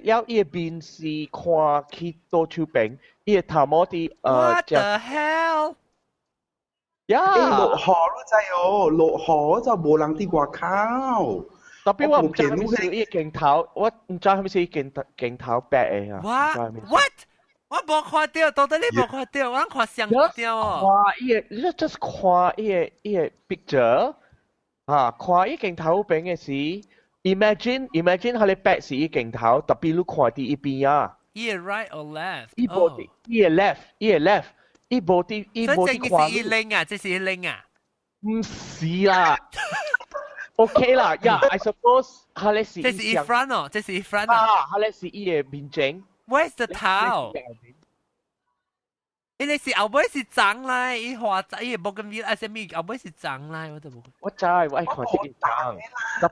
E: 有伊邊是看去多手柄，伊個頭毛啲
A: What the hell？
H: 落河都真哦，落河就冇人啲掛靠。
E: 特別我唔知係咪是伊鏡頭，我唔知係咪是鏡頭白嘅啊。
A: What？我冇看到，到底你冇看到？我看相掉哦。
E: 哇！你 just 看伊個 picture 啊，看伊鏡頭邊嘅是 imagine 係你白是伊鏡頭，特別你看啲一邊啊。
A: 伊係 right or left？
E: 伊冇啲，伊係 left。伊冇啲
A: 看。這是零啊，這是零啊。
E: 唔是啦。OK 啦，I suppose 係你是。
A: 這是 in front 哦，這是 in front 啊。
E: 係你是伊嘅面睛。
A: Where's the 頭？伊是後尾是長來，伊畫伊冇咁樣，什麼後尾是長來，我都冇。
E: 我知，我愛看啲嘅長，特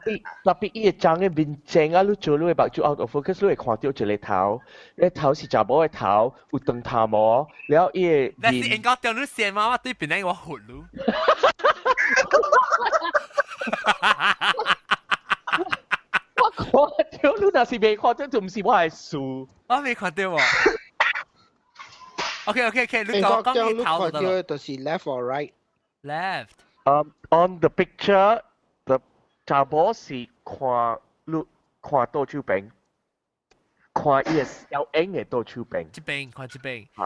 E: 別伊嘅長嘅面睛啊，你做你嘅目睭 out of focus，你會看到一個頭，你頭是查某嘅頭，有長頭毛，然後伊嘅面。
A: 但是應該掉你線嘛，我對邊個我活路。
E: 我看到你，若是未看到，就唔是我係樹。
A: 我未看到喎。OK，你講啲頭就得。
D: 就是 left or right？
A: Left。On
E: the picture， the 查某是看多手柄，看伊個小影嘅多手柄。
A: 這邊。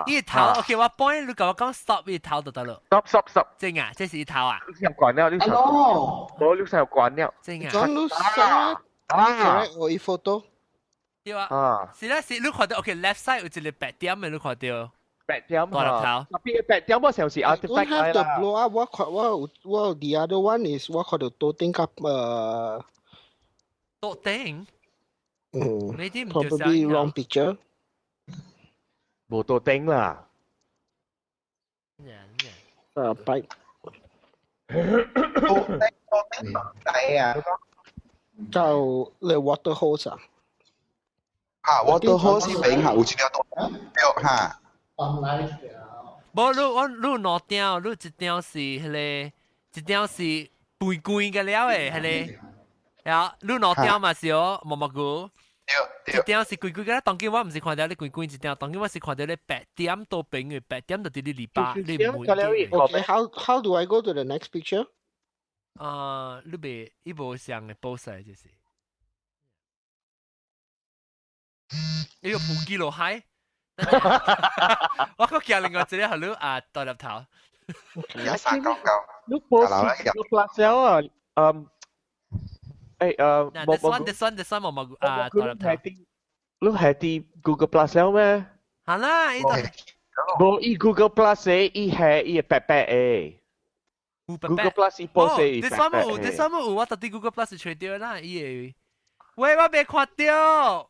A: 伊個頭 ，OK， 我 point， 你講 stop 伊個頭就得咯。
E: Stop。
A: 正啊，這是伊頭啊。
E: 你想關了，你想關了。
A: 正啊。
D: 講你啥？Correct， 我一 photo。
A: 對啊。是啦，你看到 OK，left side 有一個白點嘅，你看到。
E: 白點
A: 大粒頭。
E: 特別白點我成時 artifact 嚟啦。
D: Don't have the blow up。我 the other one is 我看到多頂級
A: 多頂。你啲唔叫
D: probably wrong picture。
E: 冇多頂啦。
D: 拜。
H: 多頂底啊！
D: 就你 water hose 啊
H: ？water hose 邊下有一條多嚇。
A: 無你兩條，你一條是迄個，一條是肥貴嘅了誒，迄個，呀，你兩條嘛是哦，蘑菇。一條是貴貴嘅，當今我唔是看到你貴貴一條，當今我是看到你白點到邊嘅白點到啲你巴，你唔會。
D: Okay, how do I go to the next picture？
A: 你未伊無像嘅報曬就是。你個普基落海。我個叫另外一個係你大粒頭。
H: 有399。
E: 你報時個 plus 啊，
A: this one 冇代入頭。
E: 你係啲 Google Plus 了咩？
A: 係啦，呢度
E: 冇依 Google Plus 誒，依係依白白誒。Google Plus 依波誒，this
A: one 冇，我特啲 Google Plus 除掉啦，咦？喂，我未看到。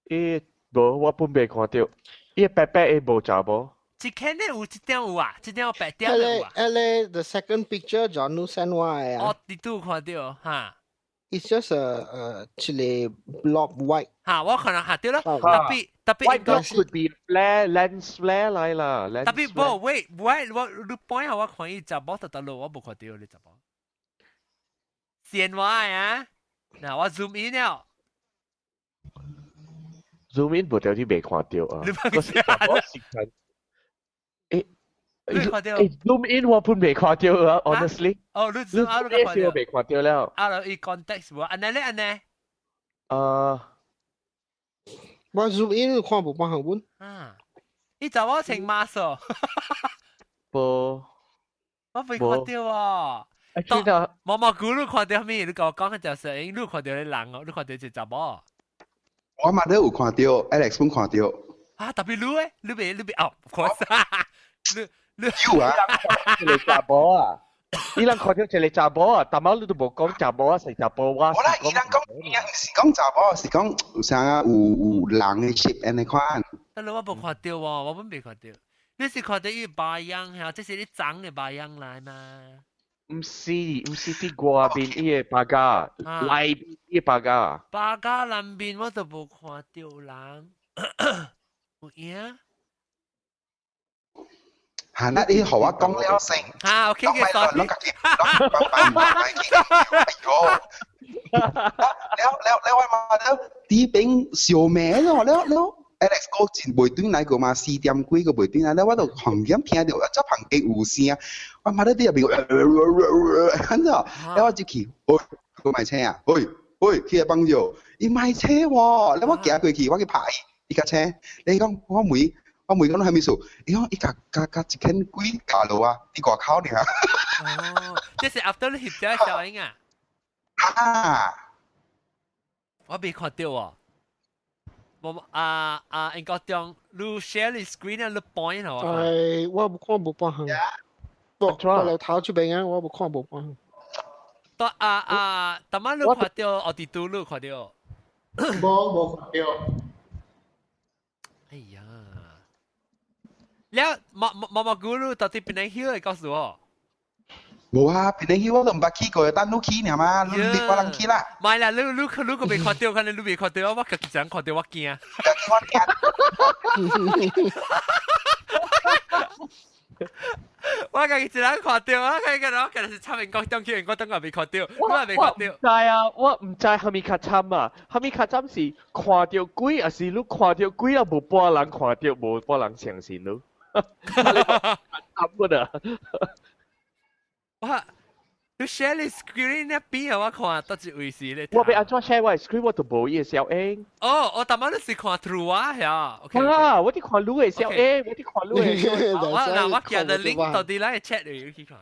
E: 咦，冇，我本未看到。依白白誒冇查冇。
A: 一間咧有一點有啊，一點有白點有啊。
D: the second picture John Nu send 我嘅啊。
A: 哦，你都看到哈。
D: It's just a chili blob white。
A: 哈，我可能下掉啦，特別
E: White could be flare lens flare 嚟啦。
A: 特別冇，wait，我你 point 下我看伊查某特特路，我冇看到你查某。線話啊，嗱我 zoom in 了。
E: zoom in 冇掉啲未看到啊。
A: 你冇睇？你看到
E: ？zoom in 我本未看到啊 ，honestly。
A: 哦，你 zoom out 你看到？
E: 未看到了。
A: out of context 喎，安尼咧安尼。
D: 我 zoom in 看冇幫行本。
A: 啊，你查某穿 mask 哦。
E: 冇。
A: 我未看到喎。毛菇你看到咩？你甲我講下就係，你看到你人哦，你看到一查某。
H: 我嘛都有看到 ，Alex 本看到。
A: 啊，特別你誒，你未哦，唔該晒。你
H: 有啊，
E: 一個查某啊，伊人看到一個查某啊，但係你都冇講查某啊，係查某啊。
H: 我啦，伊人是講查某，是講有啥有人嘅 shape 安尼款。
A: 但係我冇看到喎，我本未看到。你是看到伊白樣嚇，即是你長嘅白樣來嘛？
E: 唔是啲外邊伊個白家，內邊伊白家。
A: 白家南邊我都冇看到人，有影。
H: 係啦，你同我講了先。
A: 啊，OK 嘅，sorry。
H: 哎呦，แล้วมาแล้วที่เป็น小妹แล้ว Alex ก็จินบ่對嚟個嘛4點幾個บ่對嚟แล้ว我就旁邊聽到一隻旁邊有聲，我มาแล้ว啲入邊咁就，แล้ว我就去，佢買車啊，佢係幫助，伊買車喎，แล้ว我行過去，我去排伊架車，你講我妹講係咪數？伊講伊架一千幾架路啊，啲外口呢？
A: 哦，即係 after 你翕咗小英啊？
H: 啊！
A: 我未看到喎。應該將你 share 你 screen 啊，你 point 好啊。
D: 係，我冇看冇幫行。我嚟頭出邊啊，我冇看冇幫行。
A: 但係你看到我哋都你看到。
G: 冇看到。
A: 哎呀！แล้วมากูรู้ตอนที่เป็นไอ้เหี้ยก็สุด
H: 冇啊，เป็นไอ้เหี้ย我都唔捌去過，單都去呢嘛，你我能去啦。
A: 唔係啦，你個未看到，可能你未看到，我自己想看到我驚。我自己想看到，我其實差唔多當佢我當我未看到，我係未看到。
E: 唔知啊，我唔知係咪較慘啊？係咪較慘是看到鬼，還是你看到鬼啊？冇半人看到，冇半人相信你。慘㗎啦！
A: 哇！你 share 你 screen 一邊啊？我看得一位是你。
E: 我俾安怎 share 我 screen 我都冇嘢小英。
A: 哦，我當晚你是看 through 啊，呀。
E: 啊，我啲看你嘅小英，我啲看你嘅。
A: 我寄個 link 到啲人嘅 chat 嚟去看，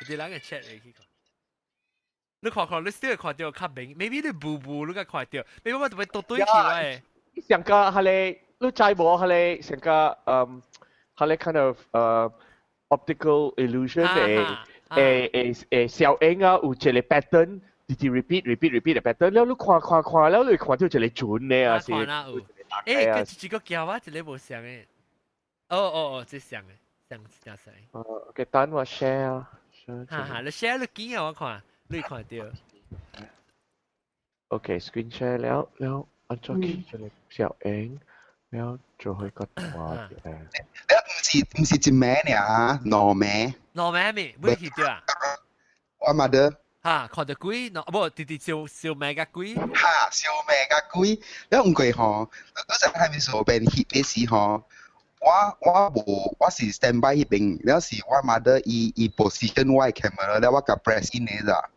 A: 啲人嘅 chat 嚟去看。你看，你 still 看到較明 ，maybe 你步你個看到 ，maybe 我就會倒對起來。
E: 成個係你，你知冇？係你成個係你 kind of optical illusion 誒小英啊，有一個 pattern，直接 repeat 嘅 pattern，แล้ว你看，แล้ว你看到一個準嘅啊是。
A: 佢一個叫我一個冇相嘅。哦，這相嘅，相細。
E: OK，等我 share。
A: 哈，你 share 你見啊，我看，你看到。
E: OK，screen share แล้ว安怎去一個小英，แล้ว就去個畫嘅。
H: 唔是一名呢，兩名。
A: 兩名咩？咩去到啊？
H: 我嘛得。
A: 嚇，看到鬼，不，直小命嘅鬼。
H: 嚇，小命嘅鬼，แล้ว唔過吼，嗰陣係咪做變 hit 嘅時候，我是 standby 嗰邊，แล้ว是我嘛得以 position 我嘅 camera，แล้ว我個 press in 嘅咋。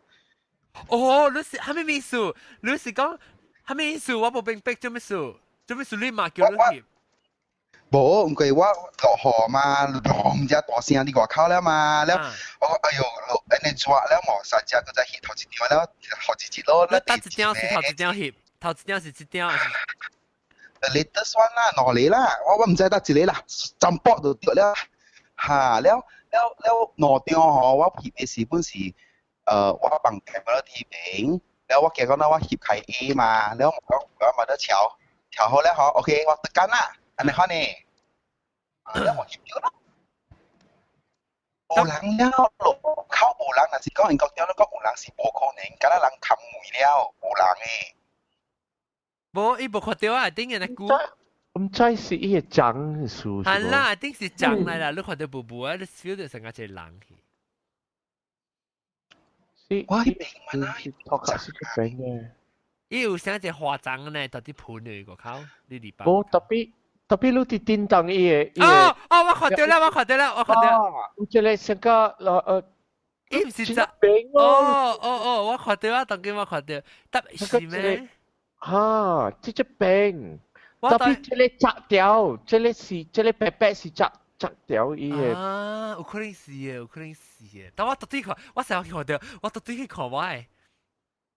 A: 哦，你是係咪意思？你是講係咪意思？我冇明白做咩事？做咩事？你嘛叫你翕？
H: 無，唔過我落河嘛，浪只大聲啲外口啦嘛，แล้ว我哎呦，你抓แล้วหมอสัจจะก็จะหิ頭一條แล้ว頭一節咯，
A: 你得一張是頭一張翕，頭一張是一張。
H: 你得算啦，攞你啦，我唔知得一個啦，浸波就掉了嚇，แล้ว攞張嗬，我翕嘅時本是我bằng camera ที่平，แล้ว我記講啦，我翕開 A 嘛，แล้ว我มาได้調好แล้ว嗬 ，OK， 我得緊啦。อันนี้ข้อนี้แล้วหมดเยอะแล้วโอหลังแล้วหลบเข้าโอหลังนะสิก็เองก็เดียวแล้วก็โอหลังสิโอโคเองก็แล้วหลังทำหมุยแล้วโอหลังเอง
A: 冇，伊無看到啊，頂嘅那股。
E: 唔知是伊個長數。
A: 係啦，頂是長嚟啦，你看到步步啊，你 feel 到成個隻人去。
E: 是，
H: 我係病嘛啦，
E: 確實是個病嘅。
A: 伊有成隻化妝呢，到底盤嚟個口，你禮拜。
E: 冇特別你啲電燈伊個。
A: 哦，我看到啦，我看到啦，我看到。
E: 有一個成個
A: 伊唔是隻
E: 病
A: 哦，我看到啊，當今我看到，得是咩？
E: 嚇，這隻病。特別這裡摘掉，這裡白白是摘掉伊個。
A: 啊，有可能是嘅，有可能是嘅。但我特地看，我成日看到，我特地去看我嘅。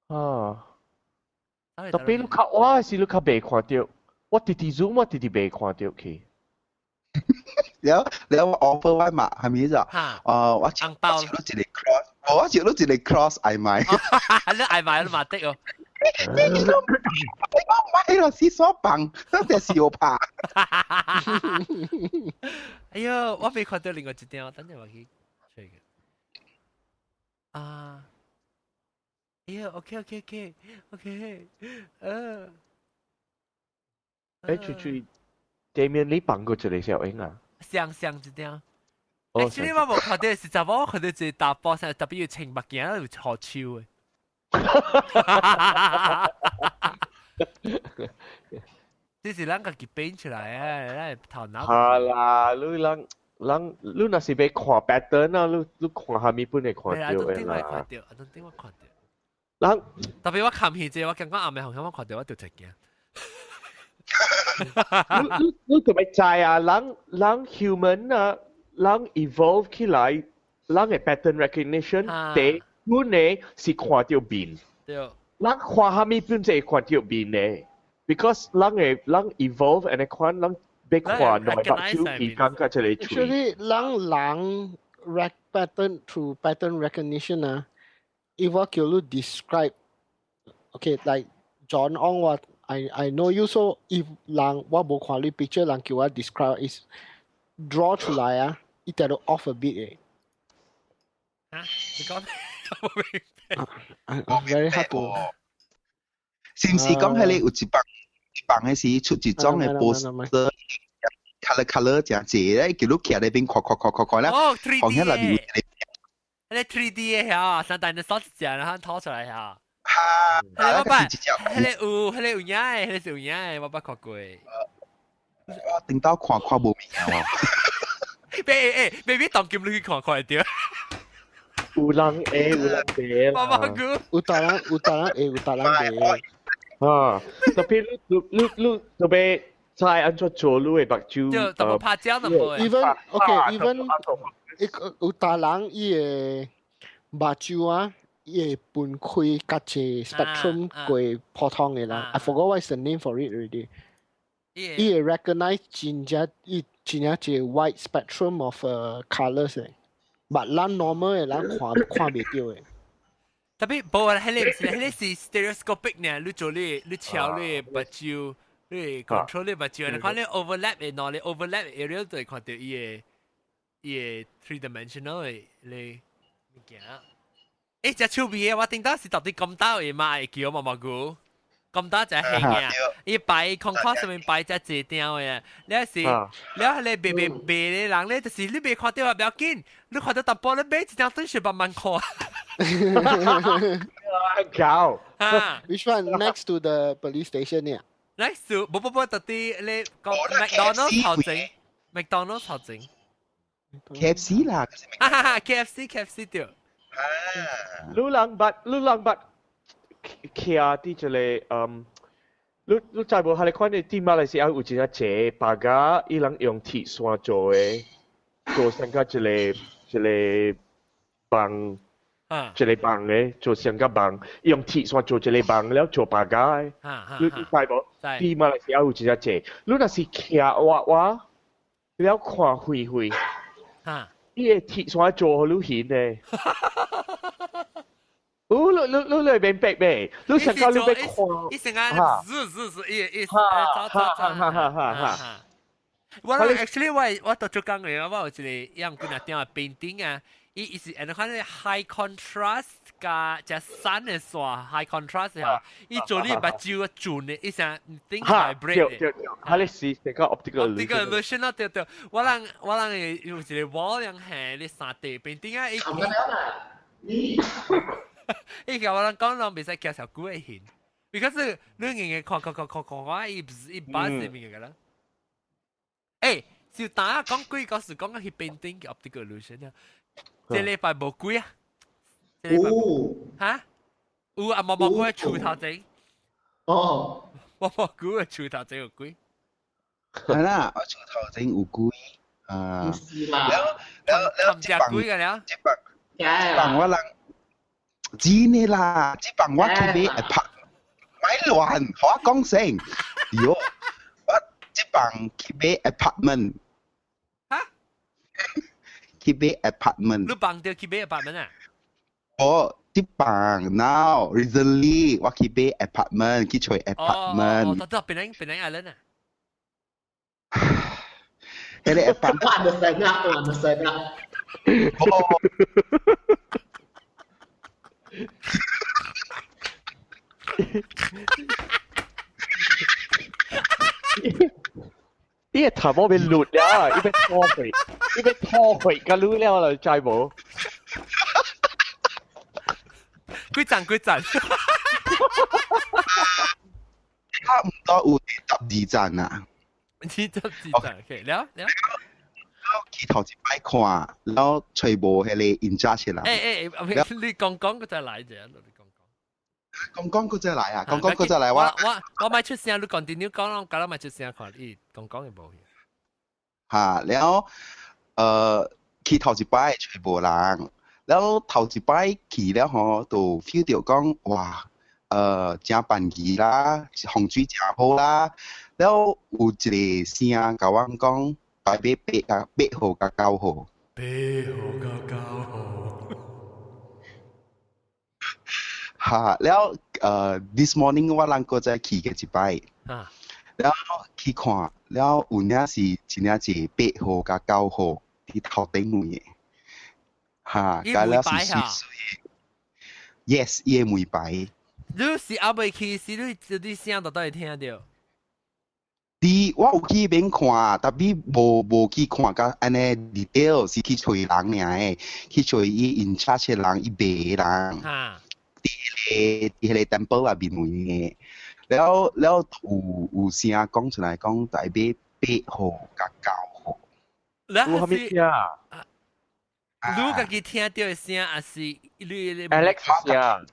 E: 啊。特別你較我是你較未看到，我直直 zoom 我直直未看到佢。
H: แล้ว offer ไว้มา係咪จ้ะว่าจิรู้จิเลย cross ว่าจิรู้จิเลย cross ไอ้ไม้
A: 你嗌埋都麻的哦。
H: 你都買咯，是所棒，真係笑怕。
A: 哎呦，我未看到另外一張，等陣我去吹嘅。啊，哎呦 ，OK，
E: ជួយDamian 你幫過一個小英啊？
A: 上一張。Actually 我冇看到，實在我看到一大波上特別要青目鏡，有好笑嘅。這是咱家己編出來啊，咱頭腦。
E: 係啦，你若是要看 pattern 啊，你看下面本嚟看到嘅啦。
A: I don't think 我看到。特別我看戲啫，我感覺暗暝紅我看到我就出鏡。
E: 你特別知啊，人 human 啊，人 evolve 起來，人嘅 pattern recognition，第本嚟是看到面。
A: 對。
E: 人看下面本就係看到面嘅 ，because 人 evolve and 看人要看內白手而感覺就嚟處。
D: Actually，人 pattern through pattern recognition 啊，if 我叫你 describe，okay，like John Ong 話。I know you so if 人我冇看你 picture 人叫我 describe is draw 出來啊，一定要 off a bit
A: 嘅。你講
D: ？Very hard to。
H: 是唔是講係你有一幫嘅是出一張嘅 poster color 正濟咧，叫你企喺那邊看啦。
A: 哦，3D 嘅。你 3D 嘅嚇，上大你手指然後拖出來嚇。我捌，迄個有影誒，迄個是有影誒，我捌看過。
H: 我頂到看無明喎。
A: baby 當劍你去看會到。
E: 有人 A 有人 B
A: 啦。媽媽姑。
D: 有達人 A 有達人 B。
E: 啊，特別你特別知安怎做你嘅目睭。
A: 就特別拍照咁樣。
D: even 有達人伊個目睭啊。伊分開甲一 spectrum 過普通嘅啦。I forgot what is the name for it already。伊會 recognize 真正一 wide spectrum of colors 嘅，但咱 normal 嘅咱看袂到嘅。
A: 特別無啊，迄個是 stereoscopic 呢，你做你調你目睭，你 control 你目睭，你看你 overlap 嘅喏，你 overlap area 就會看到伊個 three dimensional 嘅你物件。隻手尾嘅我頂到是到底咁大嘅嘛？會叫媽媽姑咁大隻輕嘅，伊擺 concourse 上面擺隻字條嘅，你是你白人咧，就是你未看到啊，不要緊，你看到淡薄你買一張對是慢慢看。
E: 搞
D: ，Which one next to the police station 呢
A: ？Next to 不，到底你講 McDonald's 頭前 ，McDonald's 頭前
H: ，KFC 啦
A: ，KFC 對。
E: 你人捌徛啲一個你知無？你看你啲馬來西亞有一隻車，大家伊人用鐵線做嘅，做成個一個棒，一個棒嘅，做成個棒，用鐵線做一個棒，แล้ว做大家嘅。你知無？啲馬來西亞有一隻車，你若是騎畫，แล้ว看灰，伊個鐵線做好你顯嘅。你嚟明白未？你成個你要看，
A: 伊成個是，我 actually 我到做工嘅，我有一個樣佢那點嘅 painting 啊，伊是按看 high contrast 加只山嘅線 high contrast 嚇，伊做呢把照嘅轉嘅，伊成 think vibrate 嘅。
E: 係你是成個 optical
A: illusion 咯，對，我人有一個 wall 樣係你三 D painting 啊，伊叫我人講人袂使介紹古嘅顯 ，because 你硬看，我伊把是咩嘅啦？誒，就打講鬼嗰時講去 painting 嘅 optical illusion 啊，這禮拜冇鬼啊？嚇？有啊，冇鬼鋤頭仔。
G: 哦，
A: 冇鬼鋤頭仔有鬼。
H: 係啦，我鋤頭仔有鬼啊。
A: แล้วจะ鬼嘅了。
H: 這幫我人。知你啦，這幫我去買拍，咪亂，我講聲，喲，我這幫去買 apartment，
A: 嚇？
H: 去買 apartment，
A: 你幫到去買 apartment 啊？
H: 哦，這幫 now recently 我去買 apartment，去找 apartment。
A: 哦，邊人嗌人啊？
H: 嗰個 apartment，
G: 我 understand 啊。
E: 呢個頭毛被攣了，呢邊拖回個攣了啦，知冇？
A: 幾陣？
H: 差唔多有12站啊。
A: 12站 ，OK， 了。
H: 去頭一擺看，然後全部係你 in charge 啦。
A: 你講嗰隻嚟啫，
H: 講嗰隻嚟啊！講嗰隻嚟
A: 我咪出聲，你 continue 講，我咪出聲看，講嘅冇。
H: 嚇，然後去頭一擺全部人，然後頭一擺去了吼，就 feel 到講哇，真便宜啦，風水真好啦，然後有一個聲甲我講。8號加9號，8號加9號。嚇！แล้วthis morning 我人個再去嘅一擺，แล้ว去看，แล้ว有呢是真係是8號加9號喺頭頂位嘅，嚇！咁แล้ว是水水 ，yes， 伊係每擺。
A: 你是後尾去時，你聲都會聽到。
H: 我有去邊看，但係無去看甲安尼 detail， 是去找人爾誒，去找伊 in charge 嘅人，伊賣嘅人，喺迄個 temple 入邊位嘅，了有聲講出來講，大買8號甲9號。
A: 你係咪啊？你家己聽到嘅聲，還是你
E: Alex 聲？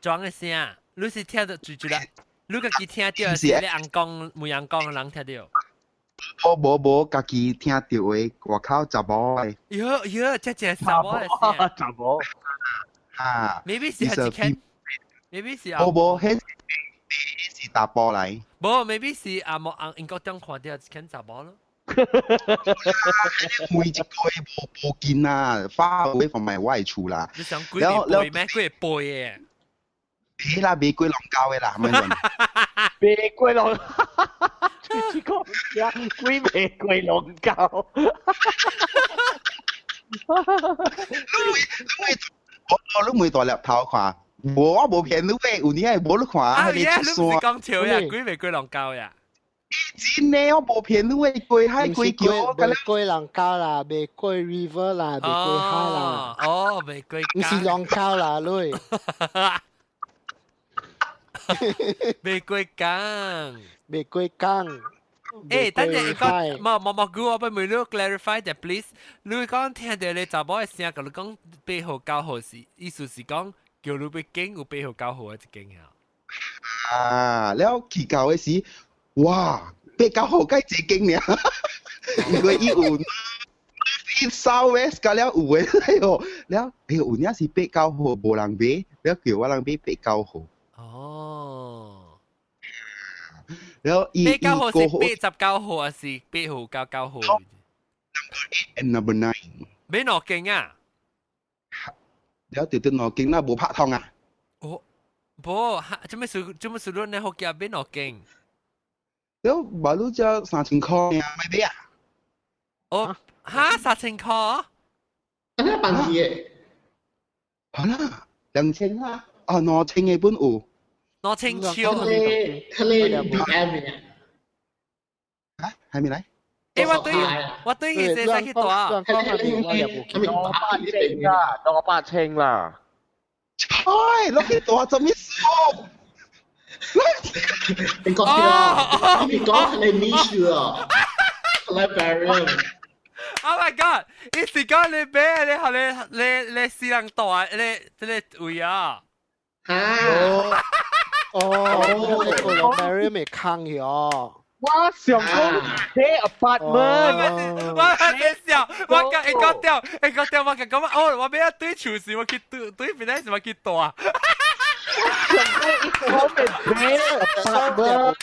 A: 裝嘅聲，你是聽到最啦？你家己聽到是你人講，每人講人聽到。
H: 無，家己聽到嘅外口查某嘅。
A: 喲，這查某嘅聲。
E: 查某。
H: 啊。
A: Maybe 是係一間。Maybe 是啊。
H: 無，迄是查甫嚟。
A: 無 ，maybe 是啊，冇英國中看到一間查某咯。
H: 每一個無見啊，far away from my 外厝啦。
A: 你想幾個背咩？幾個背嘅？
H: 係啦，玫瑰龍膠嘅啦，係咪先？
E: 玫瑰龍，最講呀，鬼玫瑰龍膠。
H: 你每大粒頭看，我冇騙你喂，有年係冇你看啊，
A: 你出線。你唔係講笑呀？鬼玫瑰龍膠呀？
H: 真嘅，我冇騙你喂，鬼海鬼橋。
D: 玫瑰龍膠啦，玫瑰 river 啦，玫瑰海啦。
A: 哦，玫瑰。
D: 唔是龍膠啦，女。
A: 玫瑰崗，
D: 玫瑰崗。
A: 誒，等陣講，冇句我俾每個 clarify 啲 please。你講聽到你查某嘅聲，佢講8號9號是意思是講叫你被驚有背後教好一驚啊！
H: แล้วขี่เก่าไอ้สิว้าเป็ดเก่าหกใกล้จีกิงเนี่ย因为伊有伊South West 噶了有诶了，了有影是เป็ดเก่าหก无人买，了叫我人买เป็ดเก่าหก
A: 哦，
H: แล้ว伊
A: 八九號是89號還是8號99號
H: and number 9
A: 咩落勁啊？
H: แล้วตื่นตื่นนอนกินน่าบุพะทองอ่ะ
A: 哦，不，做咩事你學嘅咩落勁？
H: แล้วบาลูจะ3,000塊啊，咪俾啊？
A: 哦，嚇3000塊？
G: อันนี้ปันที
H: 好啦，2,000啊，啊2,000嘅本有
A: 2000超。
G: ทะเล BM เนี่ย
H: ฮะ係咪嚟？
A: 誒，我對佢寫曬幾多啊？
G: ทะเลเขามีปากที่เป็น
E: 多8,000啦。
H: ใช่แล้วกี่ตัวจะไม่สู้
G: เป็นกอล์ฟที่มีกอล์ฟทะเลนี้เชื่อทะเลแบริม
A: Oh my god！一時間你俾你私人度啊，你會啊？
G: ฮะ
D: 個 Mary 未坑咗。
E: 我上高起 apartment，
A: 我你笑，我講你講掉，我講咁哦，我俾一堆潮事，我去堆邊咧，我去度啊。
E: 上高一講明起 apartment，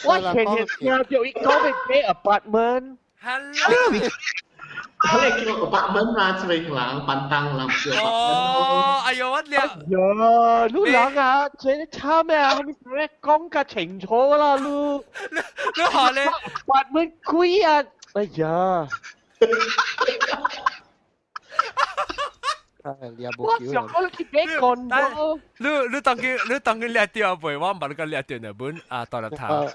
E: 我前日聽到一講明起 apartment。
A: Hello。
G: เขาเลยคิดว่าปักมันมาสวิงหลังปันตังหลังเสือปักมัน
A: 哦，哎呦我了。
E: 呀，你人啊，這差咩啊？你講嘅清楚啦，
A: 你學你
E: apartment 貴啊！哎呀，我上個去俾講咯。
A: 你當佢掠掉背，我唔係你個掠掉日本啊，大粒頭。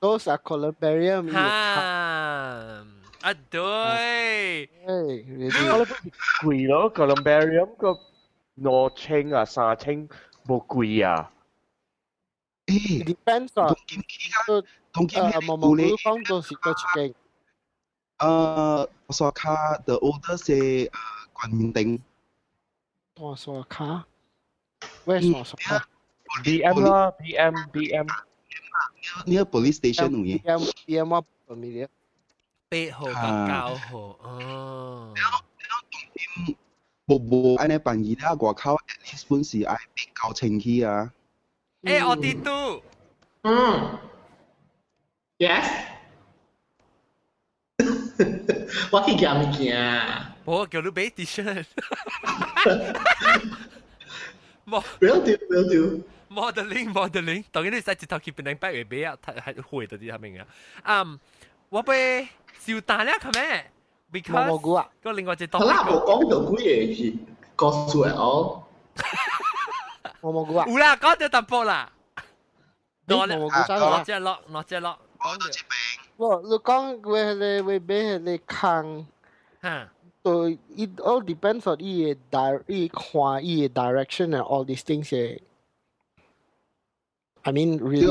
D: those are columbarium。
A: 哈。啊對，
E: 我貴咯，columbarium 個2,000啊3,000冇貴啊。
D: depends on 毛毛菇講到時個情景。
H: 我說卡 the older 是關明頂。
D: 我說卡 ，where's 我說卡
E: ？BM 啦，BM。
H: near police station 有嘢。
D: BM 我唔明嘅。
A: 8號กับ9號，哦。
H: 冇安尼辦義啦，外口 at least 本是愛8,900起啊。
A: 誒，我啲都。
G: yes 我去夾物件。
A: 我叫你俾 T-shirt。will
G: do。
A: modeling，當然你使直頭去變成百月俾啊，係會到啲係咪啊？我被笑大咧，係咩 ？Because 個另外一檔。
G: 好啦，我講到幾嘢是告訴你哦。
D: 毛菇啊。
A: 有啦，講到淡薄啦。
D: 毛菇真
A: 係落。
D: 你講會俾你坑。
A: 嚇。
D: So it all depends on 伊看伊 direction and all these things. I mean, really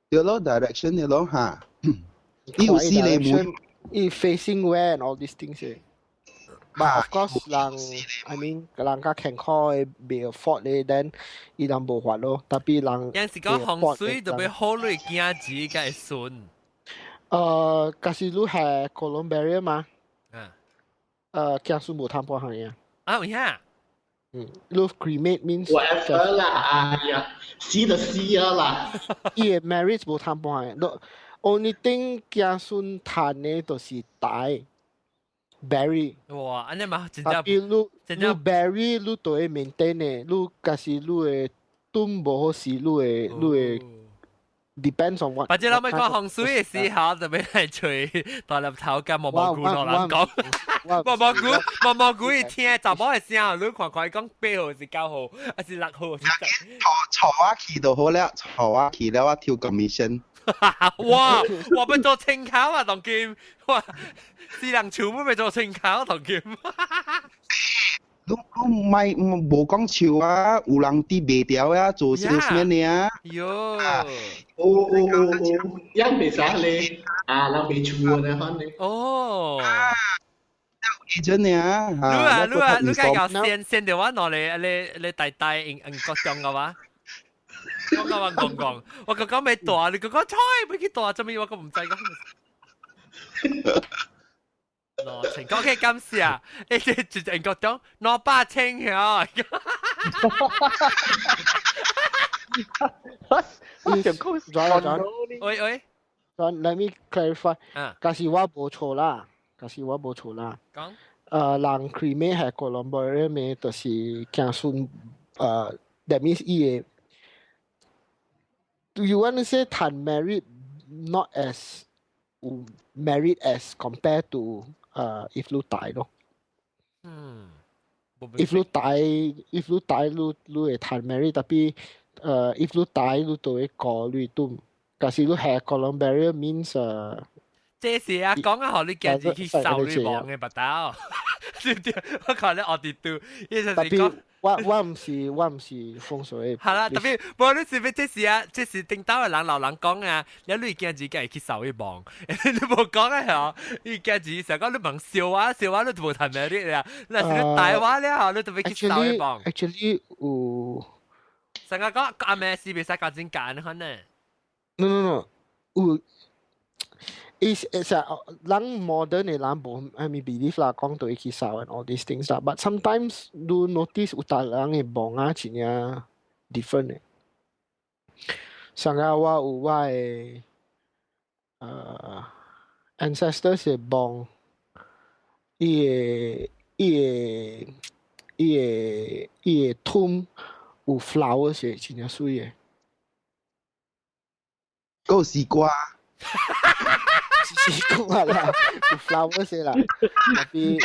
H: 對咯 direction 嘅咯嚇，伊有四個門，
D: 伊 facing where and all these things. But of course, 人 I mean 人家健康嘅未 afford 咧 ，then 伊人無法咯。特別人
A: 有時講洪水就俾好累驚子嘅順。
D: 假使你係 columbarium 嘛，驚順無貪破行嘅。
A: 啊，有呀。
D: 你 cremate means
G: whatever 啦，哎呀，死就死咗啦。
D: 伊嘅 marriage 無貪破行嘅。Only thing 驚順彈嘅就是大。bury
A: 哇，安尼嘛，真正
D: 你 bury 你都會 maintain 嘅，你假使你嘅墩無好時，你會 depends on what。
A: 或者諗起講洪水嘅時候，就俾人吹大粒頭加毛毛菇落嚟講，毛毛菇一聽就冇嘅時候，你看看講8號是9號，還是6號？
H: 坐啊去就好了，坐啊去了我跳 commission。
A: 哇！我咪做清考啊，唐劍！哇！智能潮妹咪做清考，唐劍。
H: 你唔係無講笑啊，有人啲賣掉啊，做 salesman 嘅啊。
A: 喲！
G: 因未使你啊，人未潮嘅可能。
A: 哦。
H: agent 呀。
A: 你梗係先條話攞你大英國中嘅話，我講，我講未大，你講猜未幾大，做咩我講唔制咁？攞情講嘅今次啊，你住英國中攞8千呀。喂。
D: Let me clarify。假使我冇錯啦，講。人 cremate 係 Colombia 咩？就是驚順that means 伊個。Do you want to say 談 married not as married as compared to if 你大咯？if 你大你會談 married， tapi if 你大你就會過濾都。假使你係 Colombia means
A: 這是啊，講啊，學你驚自己受你忙嘅不到，我看你我哋都，呢就係講。
D: 我唔是風水。
A: 係啦，特別無你是咩？這是啊，這是頂到嘅人老人講啊，你驚自己係去受你忙，你冇講啊嚇，你驚自己成日講你問笑話你都冇談咩啲啊，嗱是你大話咧嚇，你特別去受你忙。
D: Actually 有。
A: 成日講阿咩事別使講真假可能。
D: No. It's 人 modern 嘅人冇 I mean believe 啦，講到去掃 and all these things 啦。But sometimes you notice 有大人嘅忙啊，真係 different 嘅。上個我有我嘅ancestors 嘅忙，伊個 tomb 有 flowers 嘅，真係水嘅。
H: 嗰個絲瓜，
D: 絲瓜啦，有 flowers 啦，tapi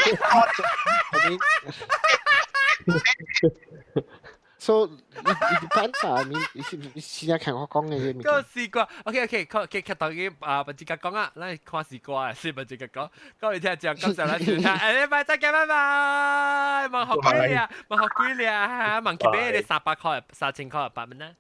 D: so it depends 啊，你現在看我講嘅嘢。
A: 嗰個絲瓜 ，OK，佢頭先不自覺講啊，嗱看絲瓜啊，先不自覺講，各位聽眾感受啦，先啦，誒，拜再見，拜拜，問學貴啊，問學貴啊，問佢俾你300塊、3千塊8蚊啦。